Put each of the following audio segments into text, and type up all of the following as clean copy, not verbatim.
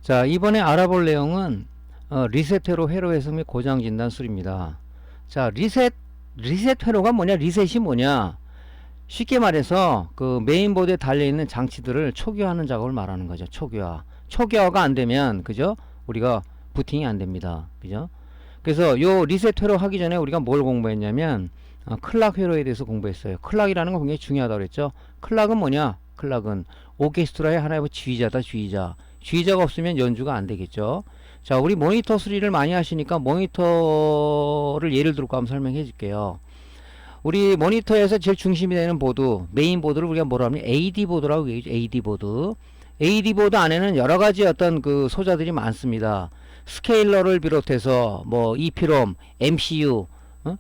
자, 이번에 알아볼 내용은 리셋 회로 회로 해석 및 고장 진단 술입니다. 자, 리셋 회로가 뭐냐? 리셋이 뭐냐? 쉽게 말해서 그 메인보드에 달려있는 장치들을 초기화하는 작업을 말하는 거죠. 초기화. 초기화가 안 되면, 그죠? 우리가 부팅이 안 됩니다. 그죠? 그래서 요 리셋 회로 하기 전에 우리가 뭘 공부했냐면, 클락 회로에 대해서 공부했어요. 클락이라는 건 굉장히 중요하다고 그랬죠. 클락은 뭐냐? 클락은 오케스트라의 하나의 지휘자다, 지휘자. 지휘자가 없으면 연주가 안 되겠죠. 자, 우리 모니터 수리를 많이 하시니까 모니터를 예를 들고 한번 설명해 줄게요. 우리 모니터에서 제일 중심이 되는 보드, 메인 보드를 우리가 뭐라 하면 AD 보드라고 얘기하죠. AD 보드. AD 보드 안에는 여러 가지 어떤 그 소자들이 많습니다. 스케일러를 비롯해서 뭐 EPROM, MCU,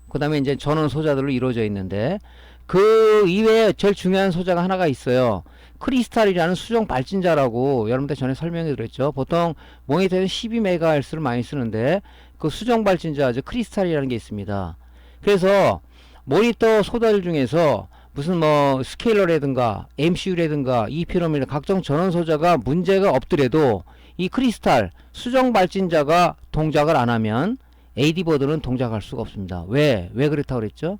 그 다음에 이제 전원 소자들로 이루어져 있는데, 그 이외에 제일 중요한 소자가 하나가 있어요. 크리스탈이라는 수정 발진자라고 여러분들 전에 설명해 드렸죠. 보통 모니터에는 12MHz를 많이 쓰는데 그 수정 발진자, 즉 크리스탈이라는 게 있습니다. 그래서 모니터 소자들 중에서 무슨 뭐 스케일러라든가 MCU라든가 EPROM이나 각종 전원 소자가 문제가 없더라도 이 크리스탈 수정 발진자가 동작을 안 하면 AD 보드는 동작할 수가 없습니다. 왜 그렇다고 그랬죠?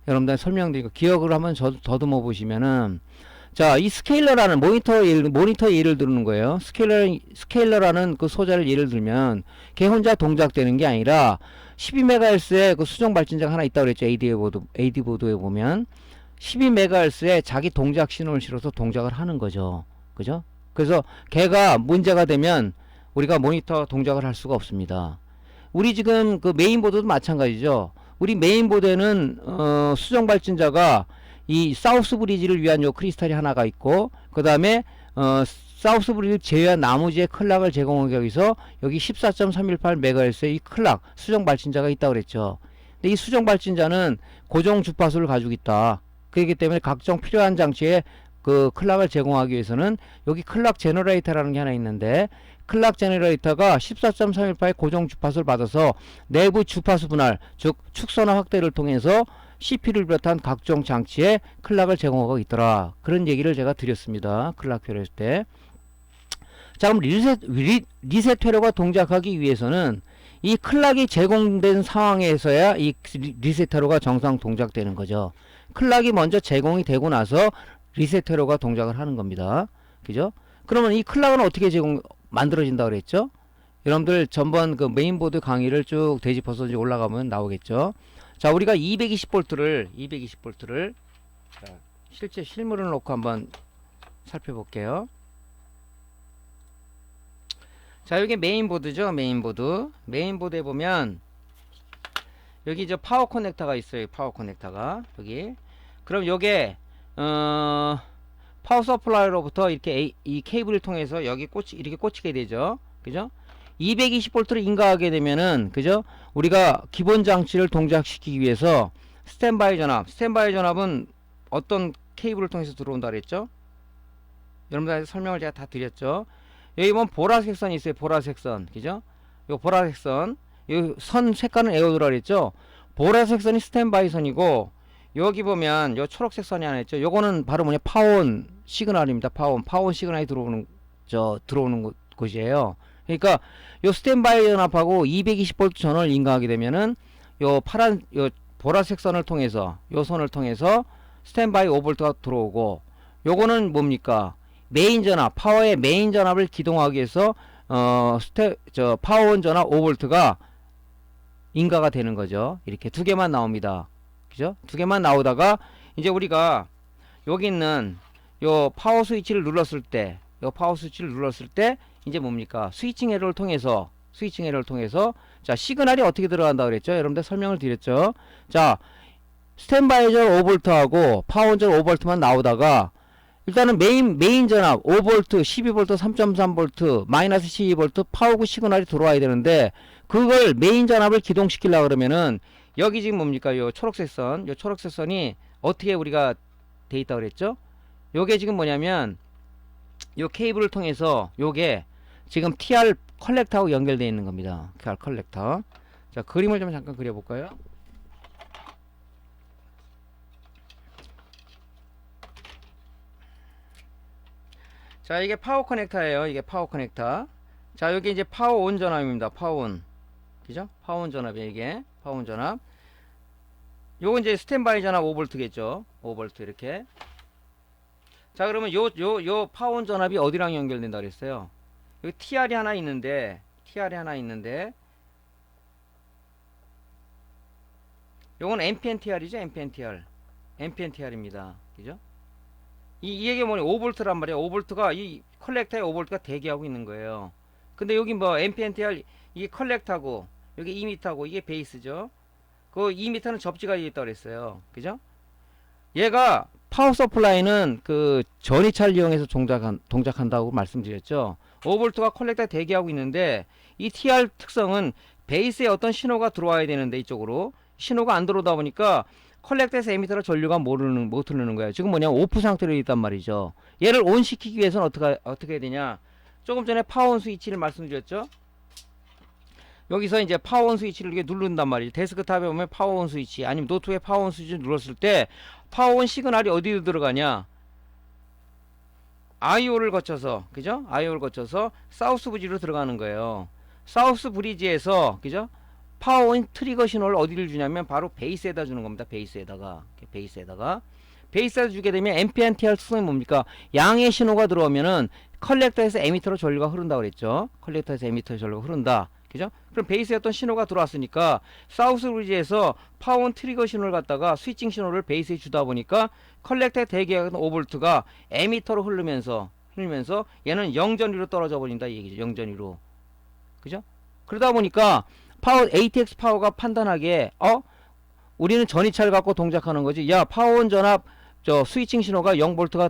여러분들 설명드리고 기억을 한번 더듬어 보시면은, 자, 이 스케일러라는 모니터 예를 드는 거예요. 스케일러라는 그 소자를 예를 들면 걔 혼자 동작되는 게 아니라 12MHz의 그 수정 발진자가 하나 있다고 그랬죠. AD 보드에 보면 12MHz에 자기 동작 신호를 실어서 동작을 하는 거죠. 그죠? 그래서 걔가 문제가 되면 우리가 모니터 동작을 할 수가 없습니다. 우리 지금 그 메인보드도 마찬가지죠. 우리 메인보드에는 수정 발진자가 이 사우스 브리지를 위한 요 크리스탈이 하나가 있고, 그 다음에 사우스 브리지를 제외한 나머지의 클락을 제공하기 위해서 여기 14.318MHz의 이 클락 수정 발진자가 있다고 그랬죠. 근데 이 수정 발진자는 고정 주파수를 가지고 있다. 그렇기 때문에 각종 필요한 장치에 그 클락을 제공하기 위해서는 여기 클락 제너레이터라는 게 하나 있는데, 클락 제너레이터가 14.318의 고정 주파수를 받아서 내부 주파수 분할, 즉 축소나 확대를 통해서 CPU를 비롯한 각종 장치에 클락을 제공하고 있더라. 그런 얘기를 제가 드렸습니다. 클락 회로했을 때. 자, 그럼 리셋 회로가 동작하기 위해서는 이 클락이 제공된 상황에서야 이 리셋 회로가 정상 동작되는 거죠. 클락이 먼저 제공이 되고 나서 리셋 회로가 동작을 하는 겁니다. 그죠? 그러면 이 클락은 어떻게 만들어진다고 그랬죠? 여러분들 전번 그 메인보드 강의를 쭉 되짚어서 올라가면 나오겠죠? 자, 우리가 220V를 실제 실물을 놓고 한번 살펴볼게요. 자, 여기 메인보드죠. 메인보드에 보면 여기 저 파워 커넥터가 있어요. 파워 커넥터가 여기. 그럼 요게 파워 서플라이로부터 이렇게 이 케이블을 통해서 여기 이렇게 꽂히게 되죠. 그죠? 220V를 인가하게 되면은, 그죠? 우리가 기본 장치를 동작시키기 위해서 스탠바이 전압은 어떤 케이블을 통해서 들어온다 그랬죠? 여러분들한테 설명을 제가 다 드렸죠? 여기 보면 보라색 선이 있어요. 보라색 선. 그죠? 요 보라색 선. 요 선 색깔은 에어드라 그랬죠? 보라색 선이 스탠바이 선이고, 여기 보면 요 초록색 선이 하나 있죠. 요거는 바로 뭐냐? 파원 시그널입니다. 파원 시그널이 들어오는 곳이에요. 그러니까 요 스탠바이 전압하고 220V 전원을 인가하게 되면은 요 보라색 선을 통해서 요 선을 통해서 스탠바이 5V가 들어오고, 요거는 뭡니까? 메인 전압, 파워의 메인 전압을 기동하기 위해서 파워온 전압 5V가 인가가 되는 거죠. 이렇게 두 개만 나옵니다. 그죠? 두 개만 나오다가 이제 우리가 여기 있는 요 파워 스위치를 눌렀을 때 이제 뭡니까? 스위칭 에러를 통해서 자, 시그널이 어떻게 들어간다 그랬죠? 여러분들 설명을 드렸죠? 자, 스탠바이 전압 5V하고 파워 전압 5V만 나오다가 일단은 메인 전압 5V, 12V, 3.3V, 마이너스 12V 파워구 시그널이 들어와야 되는데, 그걸 메인 전압을 기동시키려고 그러면은 여기 지금 뭡니까? 요 초록색 선이 어떻게 우리가 돼 있다고 그랬죠? 요게 지금 뭐냐면 요 케이블을 통해서 요게 지금 TR 컬렉터하고 연결되어 있는 겁니다. TR 컬렉터. 자, 그림을 좀 잠깐 그려볼까요? 자, 이게 파워 커넥터예요. 이게 파워 커넥터. 자, 여기 이제 파워 온 전압입니다. 파워 온. 그죠? 파워 온 전압이에요, 이게. 파워 온 전압. 요건 이제 스탠바이 전압 5V겠죠. 5V 이렇게. 자, 그러면 요 파워 온 전압이 어디랑 연결된다 그랬어요? 여기 TR이 하나 있는데, 요건 MPNTR이죠, MPNTR. MPNTR입니다. 그죠? 이 얘기 뭐냐, 5V란 말이야. 5V가, 이 컬렉터에 5V가 대기하고 있는 거예요. 근데 여기 뭐, MPNTR, 이게 컬렉터고, 여기 2m고, 이게 베이스죠. 그 2m는 접지가 있다고 그랬어요. 그죠? 얘가, 파워 서플라이는 그 전이차를 이용해서 동작한다고 말씀드렸죠. 5V가 컬렉터에 대기하고 있는데, 이 TR 특성은 베이스에 어떤 신호가 들어와야 되는데, 이쪽으로. 신호가 안 들어오다 보니까, 컬렉터에서 에미터로 전류가 못 흐르는 거예요. 지금 뭐냐, 오프 상태로 있단 말이죠. 얘를 온 시키기 위해서는 어떻게 해야 되냐. 조금 전에 파워온 스위치를 말씀드렸죠. 여기서 이제 파워온 스위치를 이렇게 누른단 말이죠. 데스크탑에 보면 파워온 스위치, 아니면 노트에 파워온 스위치를 눌렀을 때, 파워온 시그널이 어디로 들어가냐. IO를 거쳐서, 그죠? IO를 거쳐서 사우스 브리지로 들어가는 거예요. 사우스 브리지에서, 그죠? 파워온 트리거 신호를 어디를 주냐면 바로 베이스에다 주는 겁니다. 베이스에다가 주게 되면 MPNTR 특성이 뭡니까? 양의 신호가 들어오면은 컬렉터에서 에미터로 전류가 흐른다 그랬죠. 컬렉터에서 에미터로 전류가 흐른다. 그죠? 그럼 베이스에 어떤 신호가 들어왔으니까 사우스 브리지에서 파워온 트리거 신호를 갖다가 스위칭 신호를 베이스에 주다 보니까 컬렉터에 대기하는 5V가 에미터로 흐르면서 얘는 영전위로 떨어져 버린다 이 얘기죠. 영전위로. 그죠? 그러다 보니까 파워 ATX 파워가 판단하기에 우리는 전이차를 갖고 동작하는 거지. 야, 파워온 전압 스위칭 신호가 0V가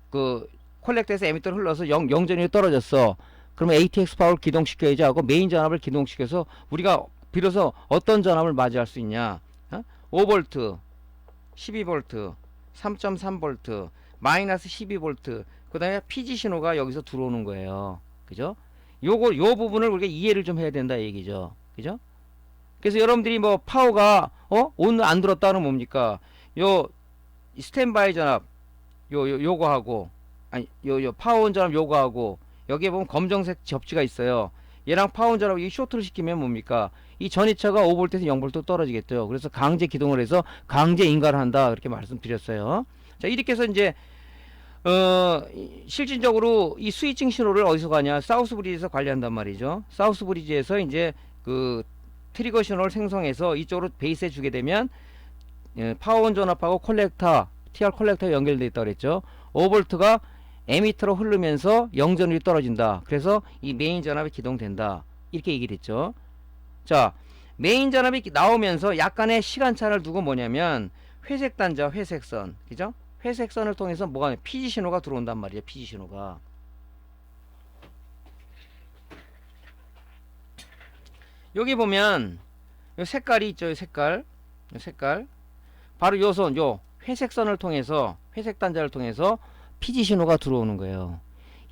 그 콜렉터에서 에미터를 흘러서 영전위로 떨어졌어. 그러면 ATX 파워를 기동시켜야지 하고 메인 전압을 기동시켜서 우리가 비로소 어떤 전압을 맞이할 수 있냐. 5V, 12V, 3.3V, 마이너스 12V, 그 다음에 PG 신호가 여기서 들어오는 거예요. 그죠? 요 부분을 우리가 이해를 좀 해야 된다 얘기죠. 그죠? 그래서 여러분들이 뭐 파워가 오늘 안 들었다는 뭡니까? 요 스탠바이 전압 요거하고 아니 요 파워온 전압 요거하고 여기에 보면 검정색 접지가 있어요. 얘랑 파워온 전압 이 쇼트를 시키면 뭡니까? 이 전이차가 5V에서 0V 떨어지겠죠. 그래서 강제 기동을 해서 강제 인가를 한다 그렇게 말씀드렸어요. 자, 이렇게 해서 이제 실질적으로 이 스위칭 신호를 어디서 가냐? 사우스 브리지에서 관리한단 말이죠. 사우스 브리지에서 이제 그 트리거 신호를 생성해서 이쪽으로 베이스에 주게 되면 파워온 전압하고 콜렉터, TR 콜렉터에 연결되어 있다고 그랬죠. 5V가 에미터로 흐르면서 영전율이 떨어진다. 그래서 이 메인 전압이 기동된다. 이렇게 얘기를 했죠. 자, 메인 전압이 나오면서 약간의 시간차를 두고 뭐냐면 회색 단자, 회색선. 그죠? 회색선을 통해서 뭐가 PG 신호가 들어온단 말이에요. PG 신호가. 여기 보면 요 색깔이 있죠. 색깔. 바로 요 회색선을 통해서 회색 단자를 통해서 PG 신호가 들어오는 거예요.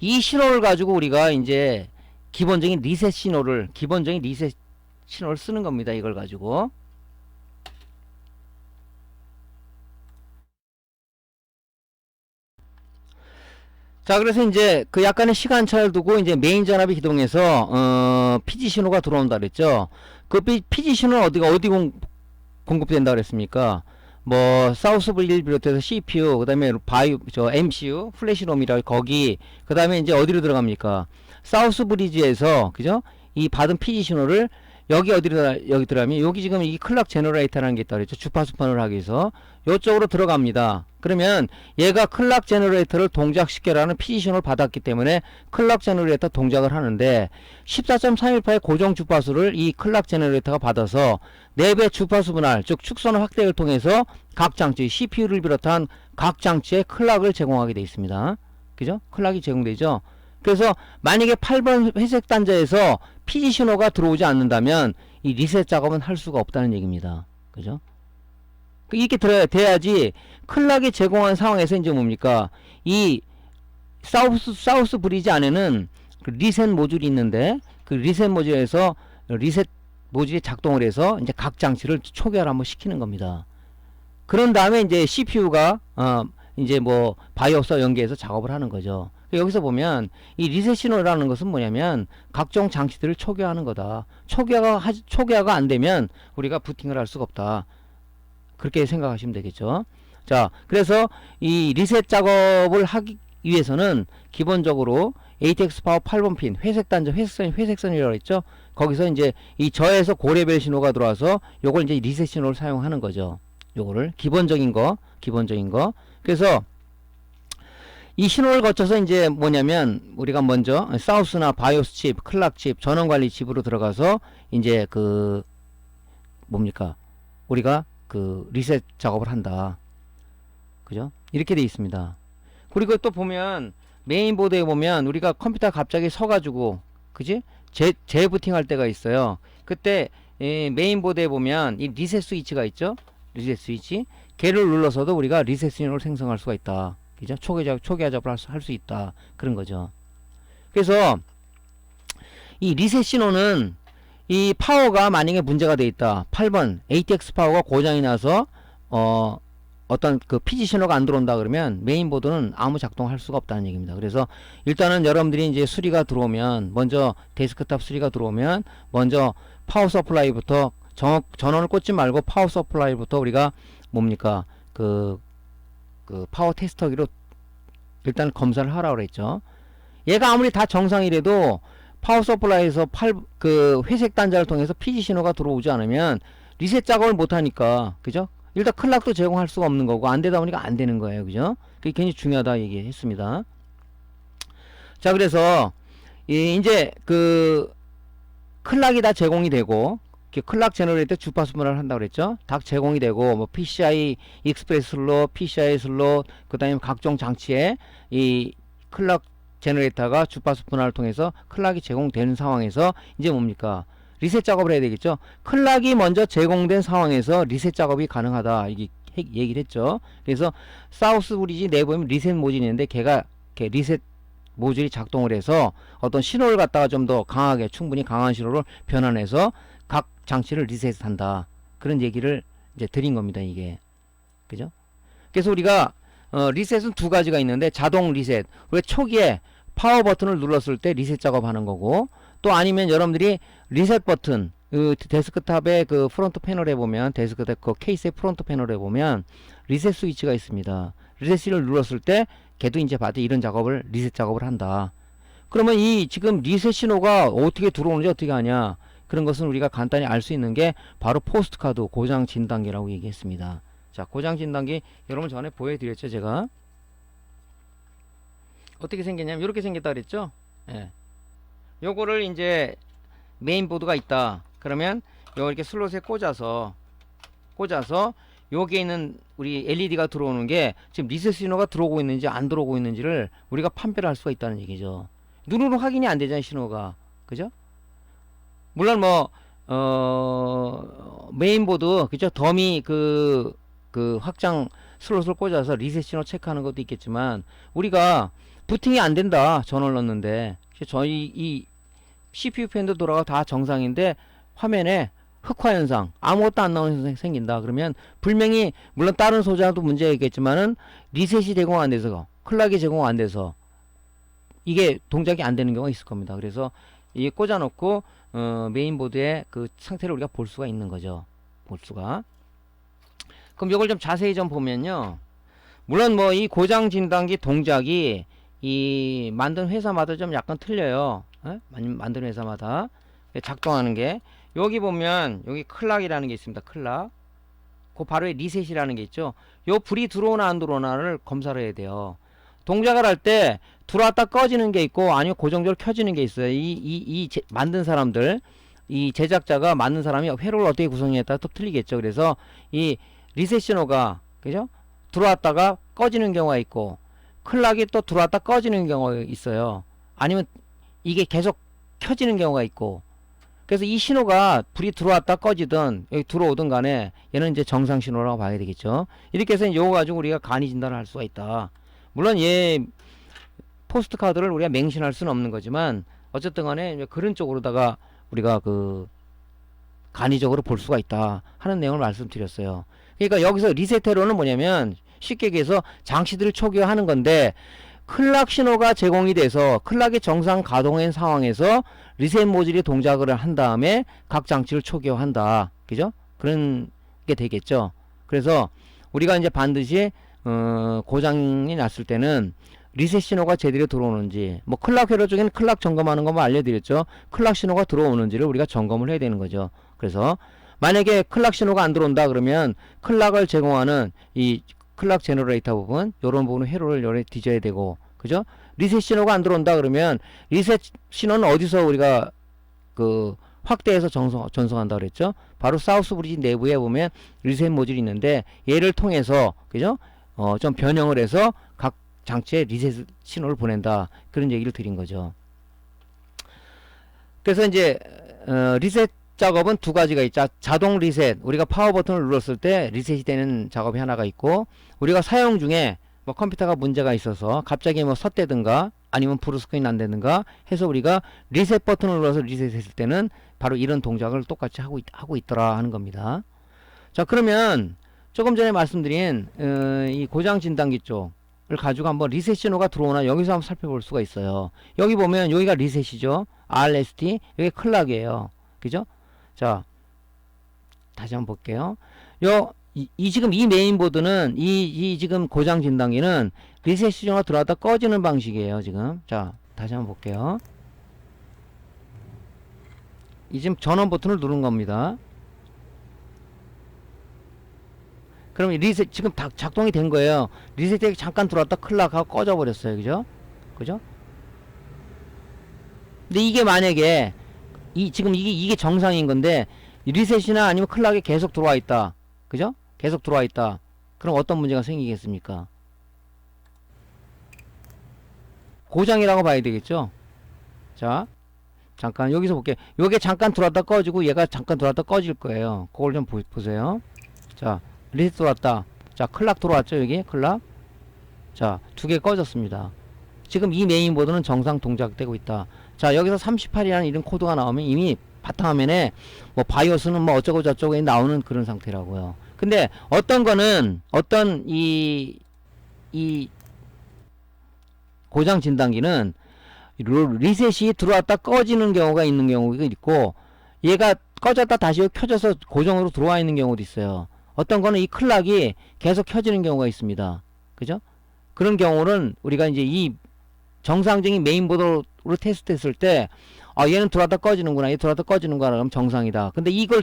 이 신호를 가지고 우리가 이제 기본적인 리셋 신호를 쓰는 겁니다. 이걸 가지고. 자, 그래서 이제 그 약간의 시간차를 두고 이제 메인 전압이 기동해서 PG 신호가 들어온다 그랬죠. 그 PG 신호는 어디 공급된다 그랬습니까? 뭐 사우스 브리지를 비롯해서 CPU, 그다음에 MCU, 플래시롬이라 거기, 그다음에 이제 어디로 들어갑니까? 사우스 브리지에서, 그죠? 이 받은 PG 신호를 여기 들어가면 여기 지금 이 클락 제너레이터라는 게 있다 그랬죠. 주파수 판을 하기 위해서 요쪽으로 들어갑니다. 그러면 얘가 클락 제너레이터를 동작시켜라는 PG 신호를 받았기 때문에 클락 제너레이터 동작을 하는데 14.318의 고정 주파수를 이 클락 제너레이터가 받아서 4배 주파수 분할, 즉 축소나 확대를 통해서 각 장치, CPU를 비롯한 각 장치에 클락을 제공하게 되어 있습니다. 그죠? 클락이 제공되죠. 그래서 만약에 8번 회색 단자에서 PG 신호가 들어오지 않는다면 이 리셋 작업은 할 수가 없다는 얘기입니다. 그죠? 이렇게 돼야지 클락이 제공한 상황에서 이제 뭡니까? 이 사우스 브리지 안에는 그 리셋 모듈이 있는데 그 리셋 모듈에서 리셋 모듈이 작동을 해서 이제 각 장치를 초기화를 한번 시키는 겁니다. 그런 다음에 이제 CPU가 이제 뭐 바이오스와 연계해서 작업을 하는 거죠. 여기서 보면 이 리셋 신호라는 것은 뭐냐면 각종 장치들을 초기화하는 거다. 초기화가 안 되면 우리가 부팅을 할 수가 없다. 그렇게 생각하시면 되겠죠. 자, 그래서 이 리셋 작업을 하기 위해서는 기본적으로 ATX 파워 8번 핀 회색 단자 회색선이라고 했죠. 거기서 이제 이 저에서 고레벨 신호가 들어와서 요걸 이제 리셋 신호를 사용하는 거죠. 요거를 기본적인 거. 그래서 이 신호를 거쳐서 이제 뭐냐면 우리가 먼저 사우스나 바이오스 칩, 클락 칩, 전원 관리 칩으로 들어가서 이제 그 뭡니까? 우리가 그 리셋 작업을 한다. 그죠? 이렇게 돼 있습니다. 그리고 또 보면 메인보드에 보면 우리가 컴퓨터 갑자기 서가지고 그지? 재부팅 할 때가 있어요. 그때 메인보드에 보면 이 리셋 스위치가 있죠? 리셋 스위치. 걔를 눌러서도 우리가 리셋 신호를 생성할 수가 있다. 그죠? 초기화 작업을 할 수 있다. 그런 거죠. 그래서 이 리셋 신호는 이 파워가 만약에 문제가 돼 있다. 8번 ATX 파워가 고장이 나서 어떤 그 피지 신호가 안 들어온다 그러면 메인보드는 아무 작동할 수가 없다는 얘기입니다. 그래서 일단은 여러분들이 이제 수리가 들어오면 먼저 데스크탑 수리가 들어오면 먼저 파워 서플라이부터 전원을 꽂지 말고 파워 서플라이부터 우리가 뭡니까 그 파워 테스터기로 일단 검사를 하라고 그랬죠. 얘가 아무리 다 정상이라도 파워 서플라이에서 그 회색 단자를 통해서 피지 신호가 들어오지 않으면 리셋 작업을 못 하니까 그죠? 일단 클락도 제공할 수가 없는 거고 안 되다 보니까 안 되는 거예요. 그죠? 그게 굉장히 중요하다 얘기했습니다. 자, 그래서 이제 그 클락이 다 제공이 되고 클락 제너레이터 주파수 분할을 한다고 그랬죠. 다 제공이 되고 뭐 PCI 익스프레스 슬롯, PCI 슬롯, 그다음에 각종 장치에 이 클락 제너레이터가 주파수 분할을 통해서 클락이 제공되는 상황에서 이제 뭡니까? 리셋 작업을 해야 되겠죠. 클락이 먼저 제공된 상황에서 리셋 작업이 가능하다. 이게 얘기를 했죠. 그래서 사우스 브리지 내에 보면 리셋 모듈이 있는데 걔 리셋 모듈이 작동을 해서 어떤 신호를 갖다가 좀 더 강하게 충분히 강한 신호를 변환해서 각 장치를 리셋한다. 그런 얘기를 이제 드린 겁니다. 이게. 그죠? 그래서 우리가 리셋은 두 가지가 있는데 자동 리셋. 우리가 초기에 파워 버튼을 눌렀을 때 리셋 작업하는 거고 또 아니면 여러분들이 리셋 버튼 그 데스크탑의 그 프론트 패널에 보면 데스크탑 그 케이스의 프론트 패널에 보면 리셋 스위치가 있습니다. 리셋 스위치를 눌렀을 때 걔도 이제 봐도 이런 작업을 리셋 작업을 한다. 그러면 이 지금 리셋 신호가 어떻게 들어오는지 어떻게 하냐? 그런 것은 우리가 간단히 알 수 있는 게 바로 포스트 카드 고장 진단기라고 얘기했습니다. 자, 고장 진단기 여러분 전에 보여드렸죠, 제가. 어떻게 생겼냐면 이렇게 생겼다 그랬죠. 예. 요거를 이제 메인보드가 있다. 그러면 요 이렇게 슬롯에 꽂아서 여기에 있는 우리 LED가 들어오는 게 지금 리셋 신호가 들어오고 있는지 안 들어오고 있는지를 우리가 판별할 수가 있다는 얘기죠. 눈으로 확인이 안 되잖아요, 신호가. 그죠? 물론 뭐 메인보드 그죠? 더미 그 확장 슬롯을 꽂아서 리셋 신호 체크하는 것도 있겠지만 우리가 부팅이 안 된다. 전원을 넣는데 저희 이 CPU 팬도 돌아가 다 정상인데 화면에 흑화 현상, 아무것도 안 나오는 현상이 생긴다. 그러면 분명히 물론 다른 소재도 문제가 있겠지만은 리셋이 제공 안 돼서 클락이 제공 안 돼서 이게 동작이 안 되는 경우가 있을 겁니다. 그래서 이 꽂아놓고 메인보드의 그 상태를 우리가 볼 수가 있는 거죠. 볼 수가. 그럼 이걸 좀 자세히 좀 보면요. 물론 뭐 이 고장 진단기 동작이 이 만든 회사마다 좀 약간 틀려요. 만든 회사마다 작동하는 게 여기 보면 여기 클락이라는 게 있습니다. 클락. 그 바로 리셋이라는 게 있죠. 요 불이 들어오나 안 들어오나를 검사를 해야 돼요. 동작을 할 때 들어왔다 꺼지는 게 있고 아니면 고정적으로 켜지는 게 있어요. 만든 사람들, 이 제작자가 만든 사람이 회로를 어떻게 구성했냐에 따라 또 틀리겠죠. 그래서 이 리셋 신호가 그죠? 들어왔다가 꺼지는 경우가 있고 클락이 또 들어왔다 꺼지는 경우가 있어요. 아니면 이게 계속 켜지는 경우가 있고 그래서 이 신호가 불이 들어왔다 꺼지든 여기 들어오든 간에 얘는 이제 정상 신호라고 봐야 되겠죠. 이렇게 해서 이거 가지고 우리가 간이 진단을 할 수가 있다. 물론 얘 포스트 카드를 우리가 맹신할 수는 없는 거지만 어쨌든 간에 그런 쪽으로다가 우리가 그 간이적으로 볼 수가 있다 하는 내용을 말씀드렸어요. 그러니까 여기서 리셋 회로는 뭐냐면 쉽게 얘기해서 장치들을 초기화하는 건데, 클락 신호가 제공이 돼서 클락이 정상 가동한 상황에서 리셋 모듈이 동작을 한 다음에 각 장치를 초기화한다. 그죠? 그런 게 되겠죠. 그래서 우리가 이제 반드시 고장이 났을 때는 리셋 신호가 제대로 들어오는지, 뭐 클락 회로 중에는 클락 점검하는 것만 알려드렸죠. 클락 신호가 들어오는지를 우리가 점검을 해야 되는 거죠. 그래서 만약에 클락 신호가 안 들어온다 그러면 클락을 제공하는 이 클락 제너레이터 부분, 요런 부분은 회로를 요래 뒤져야 되고, 그죠? 리셋 신호가 안 들어온다 그러면 리셋 신호는 어디서 우리가 그 확대해서 전송한다 그랬죠? 바로 사우스 브리지 내부에 보면 리셋 모듈이 있는데, 얘를 통해서, 그죠? 좀 변형을 해서 각 장치에 리셋 신호를 보낸다. 그런 얘기를 드린 거죠. 그래서 이제 리셋 작업은 두 가지가 있죠. 자동 리셋, 우리가 파워 버튼을 눌렀을 때 리셋이 되는 작업이 하나가 있고, 우리가 사용 중에 뭐 컴퓨터가 문제가 있어서 갑자기 뭐 섰대든가 아니면 브루스크린이 안 되는가 해서 우리가 리셋 버튼을 눌러서 리셋했을 때는 바로 이런 동작을 똑같이 하고 있더라 하는 겁니다. 자, 그러면 조금 전에 말씀드린 이 고장 진단기 쪽을 가지고 한번 리셋 신호가 들어오나 여기서 한번 살펴볼 수가 있어요. 여기 보면 여기가 리셋이죠. RST, 여기 클락이에요. 그죠? 자, 다시 한번 볼게요. 지금 이 메인보드는 이 지금 고장 진단기는 리셋 신호가 들어왔다 꺼지는 방식이에요. 지금. 자, 다시 한번 볼게요. 이 지금 전원 버튼을 누른 겁니다. 그럼 리셋 지금 작동이 된 거예요. 리셋이 잠깐 들어왔다 클락하고 꺼져 버렸어요. 그죠? 근데 이게 만약에 지금 이게 정상인 건데 리셋이나 아니면 클락이 계속 들어와 있다. 그죠? 계속 들어와 있다. 그럼 어떤 문제가 생기겠습니까? 고장이라고 봐야 되겠죠? 자, 잠깐 여기서 볼게요. 요게 잠깐 들어왔다 꺼지고 얘가 잠깐 들어왔다 꺼질 거예요. 그걸 좀 보세요. 자, 리셋 들어왔다. 자, 클락 들어왔죠? 여기 클락. 자, 두 개 꺼졌습니다. 지금 이 메인보드는 정상 동작되고 있다. 자, 여기서 38이라는 이런 코드가 나오면 이미 바탕화면에 뭐 바이오스는 뭐 어쩌고 저쩌고 나오는 그런 상태라고요. 근데 어떤 거는 이 고장 진단기는 리셋이 들어왔다 꺼지는 경우가 있는 경우가 있고, 얘가 꺼졌다 다시 켜져서 고정으로 들어와 있는 경우도 있어요. 어떤 거는 이 클락이 계속 켜지는 경우가 있습니다. 그죠? 그런 경우는 우리가 이제 이 정상적인 메인보드로 테스트했을 때, 아, 얘는 들어왔다 꺼지는구나, 얘 들어왔다 꺼지는구나, 그러면 정상이다. 근데 이걸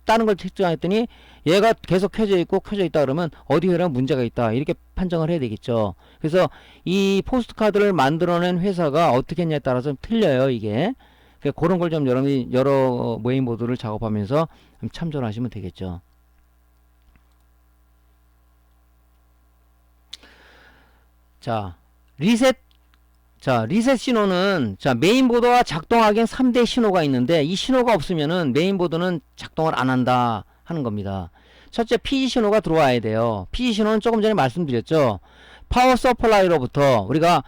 다른 걸 측정했더니 얘가 계속 켜져 있고 켜져 있다 그러면 어디에랑 문제가 있다, 이렇게 판정을 해야 되겠죠. 그래서 이 포스트 카드를 만들어낸 회사가 어떻게 했냐에 따라서 좀 틀려요, 이게. 그런 걸 좀 여러분이 여러 메인보드를 작업하면서 좀 참조를 하시면 되겠죠. 자, 리셋 신호는, 자, 메인보드가 작동하기엔 3대 신호가 있는데, 이 신호가 없으면은 메인보드는 작동을 안 한다 하는 겁니다. 첫째, PG 신호가 들어와야 돼요. PG 신호는 조금 전에 말씀드렸죠. 파워 서플라이로부터 우리가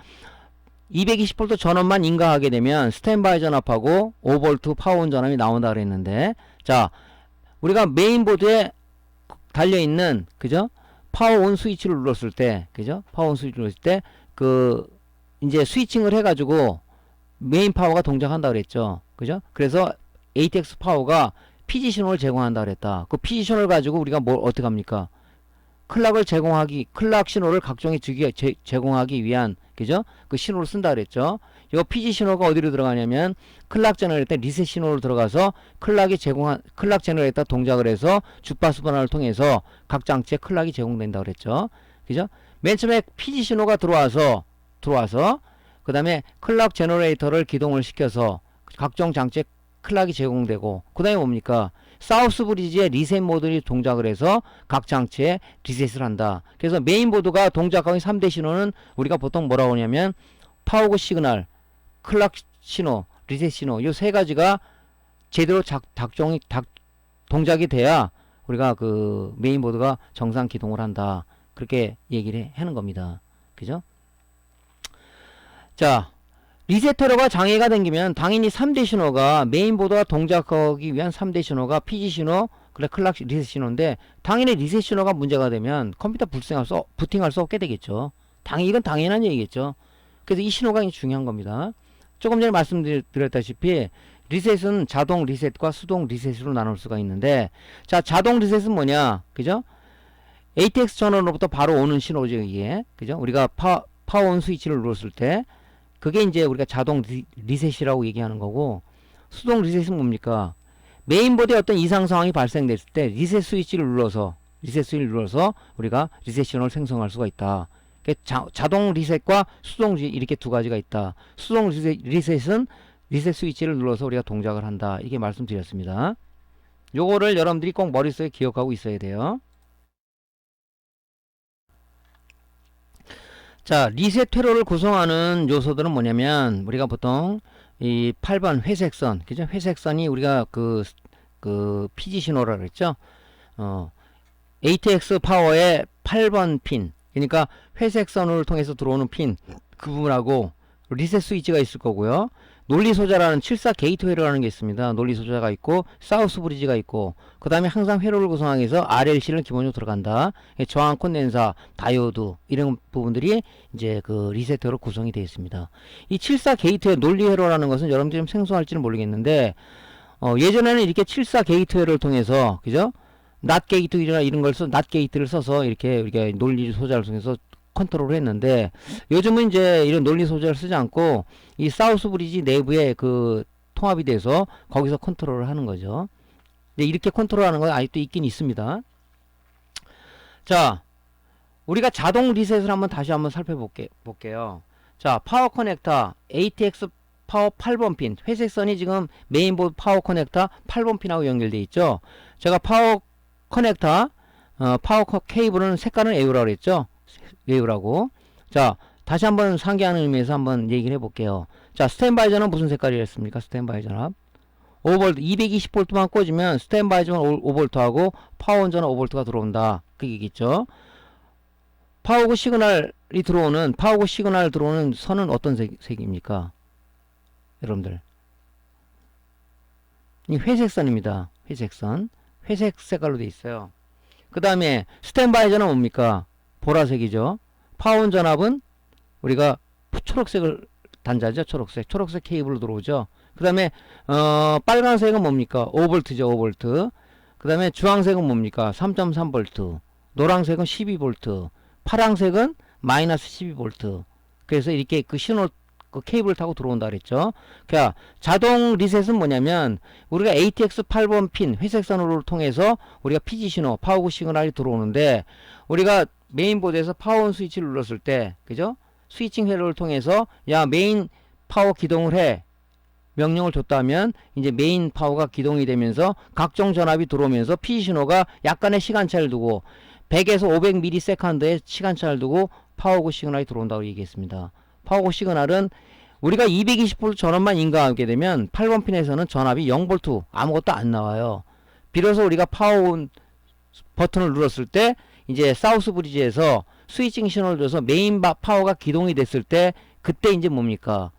220V 전원만 인가하게 되면 스탠바이 전압하고 5V 파워온 전압이 나온다 그랬는데, 자, 우리가 메인보드에 달려있는, 그죠? 파워온 스위치를 눌렀을 때, 그죠? 파워온 스위치를 눌렀을 때, 이제 스위칭을 해가지고 메인 파워가 동작한다 그랬죠. 그죠? 그래서 ATX 파워가 PG 신호를 제공한다 그랬다. 그 PG 신호를 가지고 우리가 뭘 어떻게 합니까? 클락 신호를 각종의 주기에 제공하기 위한, 그죠? 그 신호를 쓴다 그랬죠. 이 PG 신호가 어디로 들어가냐면 클락 제너레이터 리셋 신호로 들어가서 클락 제너레이터 동작을 해서 주파수 변화를 통해서 각 장치에 클락이 제공된다 그랬죠. 그죠? 맨 처음에 PG 신호가 들어와서 그 다음에 클락 제너레이터를 기동을 시켜서 각종 장치에 클락이 제공되고, 그 다음에 뭡니까? 사우스 브리지의 리셋 모듈이 동작을 해서 각 장치에 리셋을 한다. 그래서 메인보드가 동작하는 3대 신호는 우리가 보통 뭐라고 하냐면 파워고 시그널, 클락 신호, 리셋 신호, 이 세 가지가 제대로 동작이 돼야 우리가 그 메인보드가 정상 기동을 한다. 그렇게 얘기를 하는 겁니다. 그죠? 자, 리셋 회로가 장애가 생기면 당연히 3대 신호가 메인보드가 동작하기 위한 3대 신호가 PG 신호, 그래 클락 리셋 신호인데 당연히 리셋 신호가 문제가 되면 컴퓨터 부팅할 수 없게 되겠죠. 이건 당연한 얘기겠죠. 그래서 이 신호가 중요한 겁니다. 조금 전에 말씀드렸다시피 리셋은 자동 리셋과 수동 리셋으로 나눌 수가 있는데, 자, 자동 리셋은 뭐냐, 그죠? ATX 전원으로부터 바로 오는 신호죠, 이게. 그죠? 우리가 파워온 스위치를 눌렀을 때, 그게 이제 우리가 자동 리셋이라고 얘기하는 거고, 수동 리셋은 뭡니까? 메인보드에 어떤 이상 상황이 발생됐을 때, 리셋 스위치를 눌러서 우리가 리셋 신호를 생성할 수가 있다. 자동 리셋과 수동 리셋 이렇게 두 가지가 있다. 수동 리셋은 리셋 스위치를 눌러서 우리가 동작을 한다. 이게 말씀드렸습니다. 요거를 여러분들이 꼭 머릿속에 기억하고 있어야 돼요. 자, 리셋 회로를 구성하는 요소들은 뭐냐면, 우리가 보통 이 8번 회색선, 그죠? 회색선이 우리가 그 PG 신호라 그랬죠? ATX 파워의 8번 핀, 그러니까 회색선을 통해서 들어오는 핀, 그 부분하고 리셋 스위치가 있을 거고요. 논리소자라는 74 게이트웨이라는 게 있습니다. 논리소자가 있고 사우스 브리지가 있고, 그 다음에 항상 회로를 구성하기 위해서 RLC를 기본적으로 들어간다. 저항 콘덴사, 다이오드 이런 부분들이 이제 그 리셋 회로 구성이 되어 있습니다. 이 74 게이트웨이 논리 회로라는 것은 여러분들이 좀 생소할지는 모르겠는데, 예전에는 이렇게 74 게이트웨이를 통해서, 그죠? 낫 게이트나 이런 걸 낫 게이트를 써서 이렇게 우리가 논리 소자를 통해서 컨트롤을 했는데, 요즘은 이제 이런 논리 소자를 쓰지 않고 이 사우스 브리지 내부에 그 통합이 돼서 거기서 컨트롤을 하는 거죠. 근데 이렇게 컨트롤하는 건 아직도 있긴 있습니다. 자, 우리가 자동 리셋을 다시 한번 살펴볼게요. 자, 파워 커넥터 ATX 파워 8번 핀, 회색선이 지금 메인보드 파워 커넥터 8번 핀하고 연결되어 있죠. 제가 파워 커넥터 파워 케이블은 색깔은 에우라고 그랬죠. 웨이브라고. 자, 다시 한번 상기하는 의미에서 한번 얘기를 해볼게요. 자, 스탠바이 전압 무슨 색깔이었습니까? 스탠바이 전압 5V 220V만 꽂으면 스탠바이 전압 5V하고 파워온 전압 5V가 들어온다. 그 얘기겠죠. 파워고 시그널 들어오는 선은 어떤 색입니까? 여러분들, 이 회색선입니다. 회색선, 회색 색깔로 되어 있어요. 그 다음에 스탠바이 전압 뭡니까? 보라색이죠. 파워온 전압은 우리가 초록색을 단자죠. 초록색 케이블로 들어오죠. 그 다음에 빨간색은 뭡니까? 5V죠. 5V. 그 다음에 주황색은 뭡니까? 3.3V. 노란색은 12V. 파란색은 마이너스 12V. 그래서 이렇게 그 신호 그 케이블을 타고 들어온다 그랬죠. 그러니까 자동 리셋은 뭐냐면, 우리가 ATX 8번 핀 회색선으로 통해서 우리가 PG 신호, 파워고 시그널이 들어오는데, 우리가 메인보드에서 파워온 스위치를 눌렀을 때, 그죠? 스위칭 회로를 통해서 야, 메인 파워 기동을 해, 명령을 줬다면 이제 메인 파워가 기동이 되면서 각종 전압이 들어오면서 PG 신호가 약간의 시간차를 두고 100에서 500ms의 시간차를 두고 파워고 시그널이 들어온다고 얘기했습니다. 파워고 시그널은 우리가 220V 전원만 인가하게 되면 8번 핀에서는 전압이 0V 아무것도 안 나와요. 비로소 우리가 파워온 버튼을 눌렀을 때 이제 사우스 브리지에서 스위칭 신호를 줘서 메인 파워가 기동이 됐을 때, 그때 이제 뭡니까?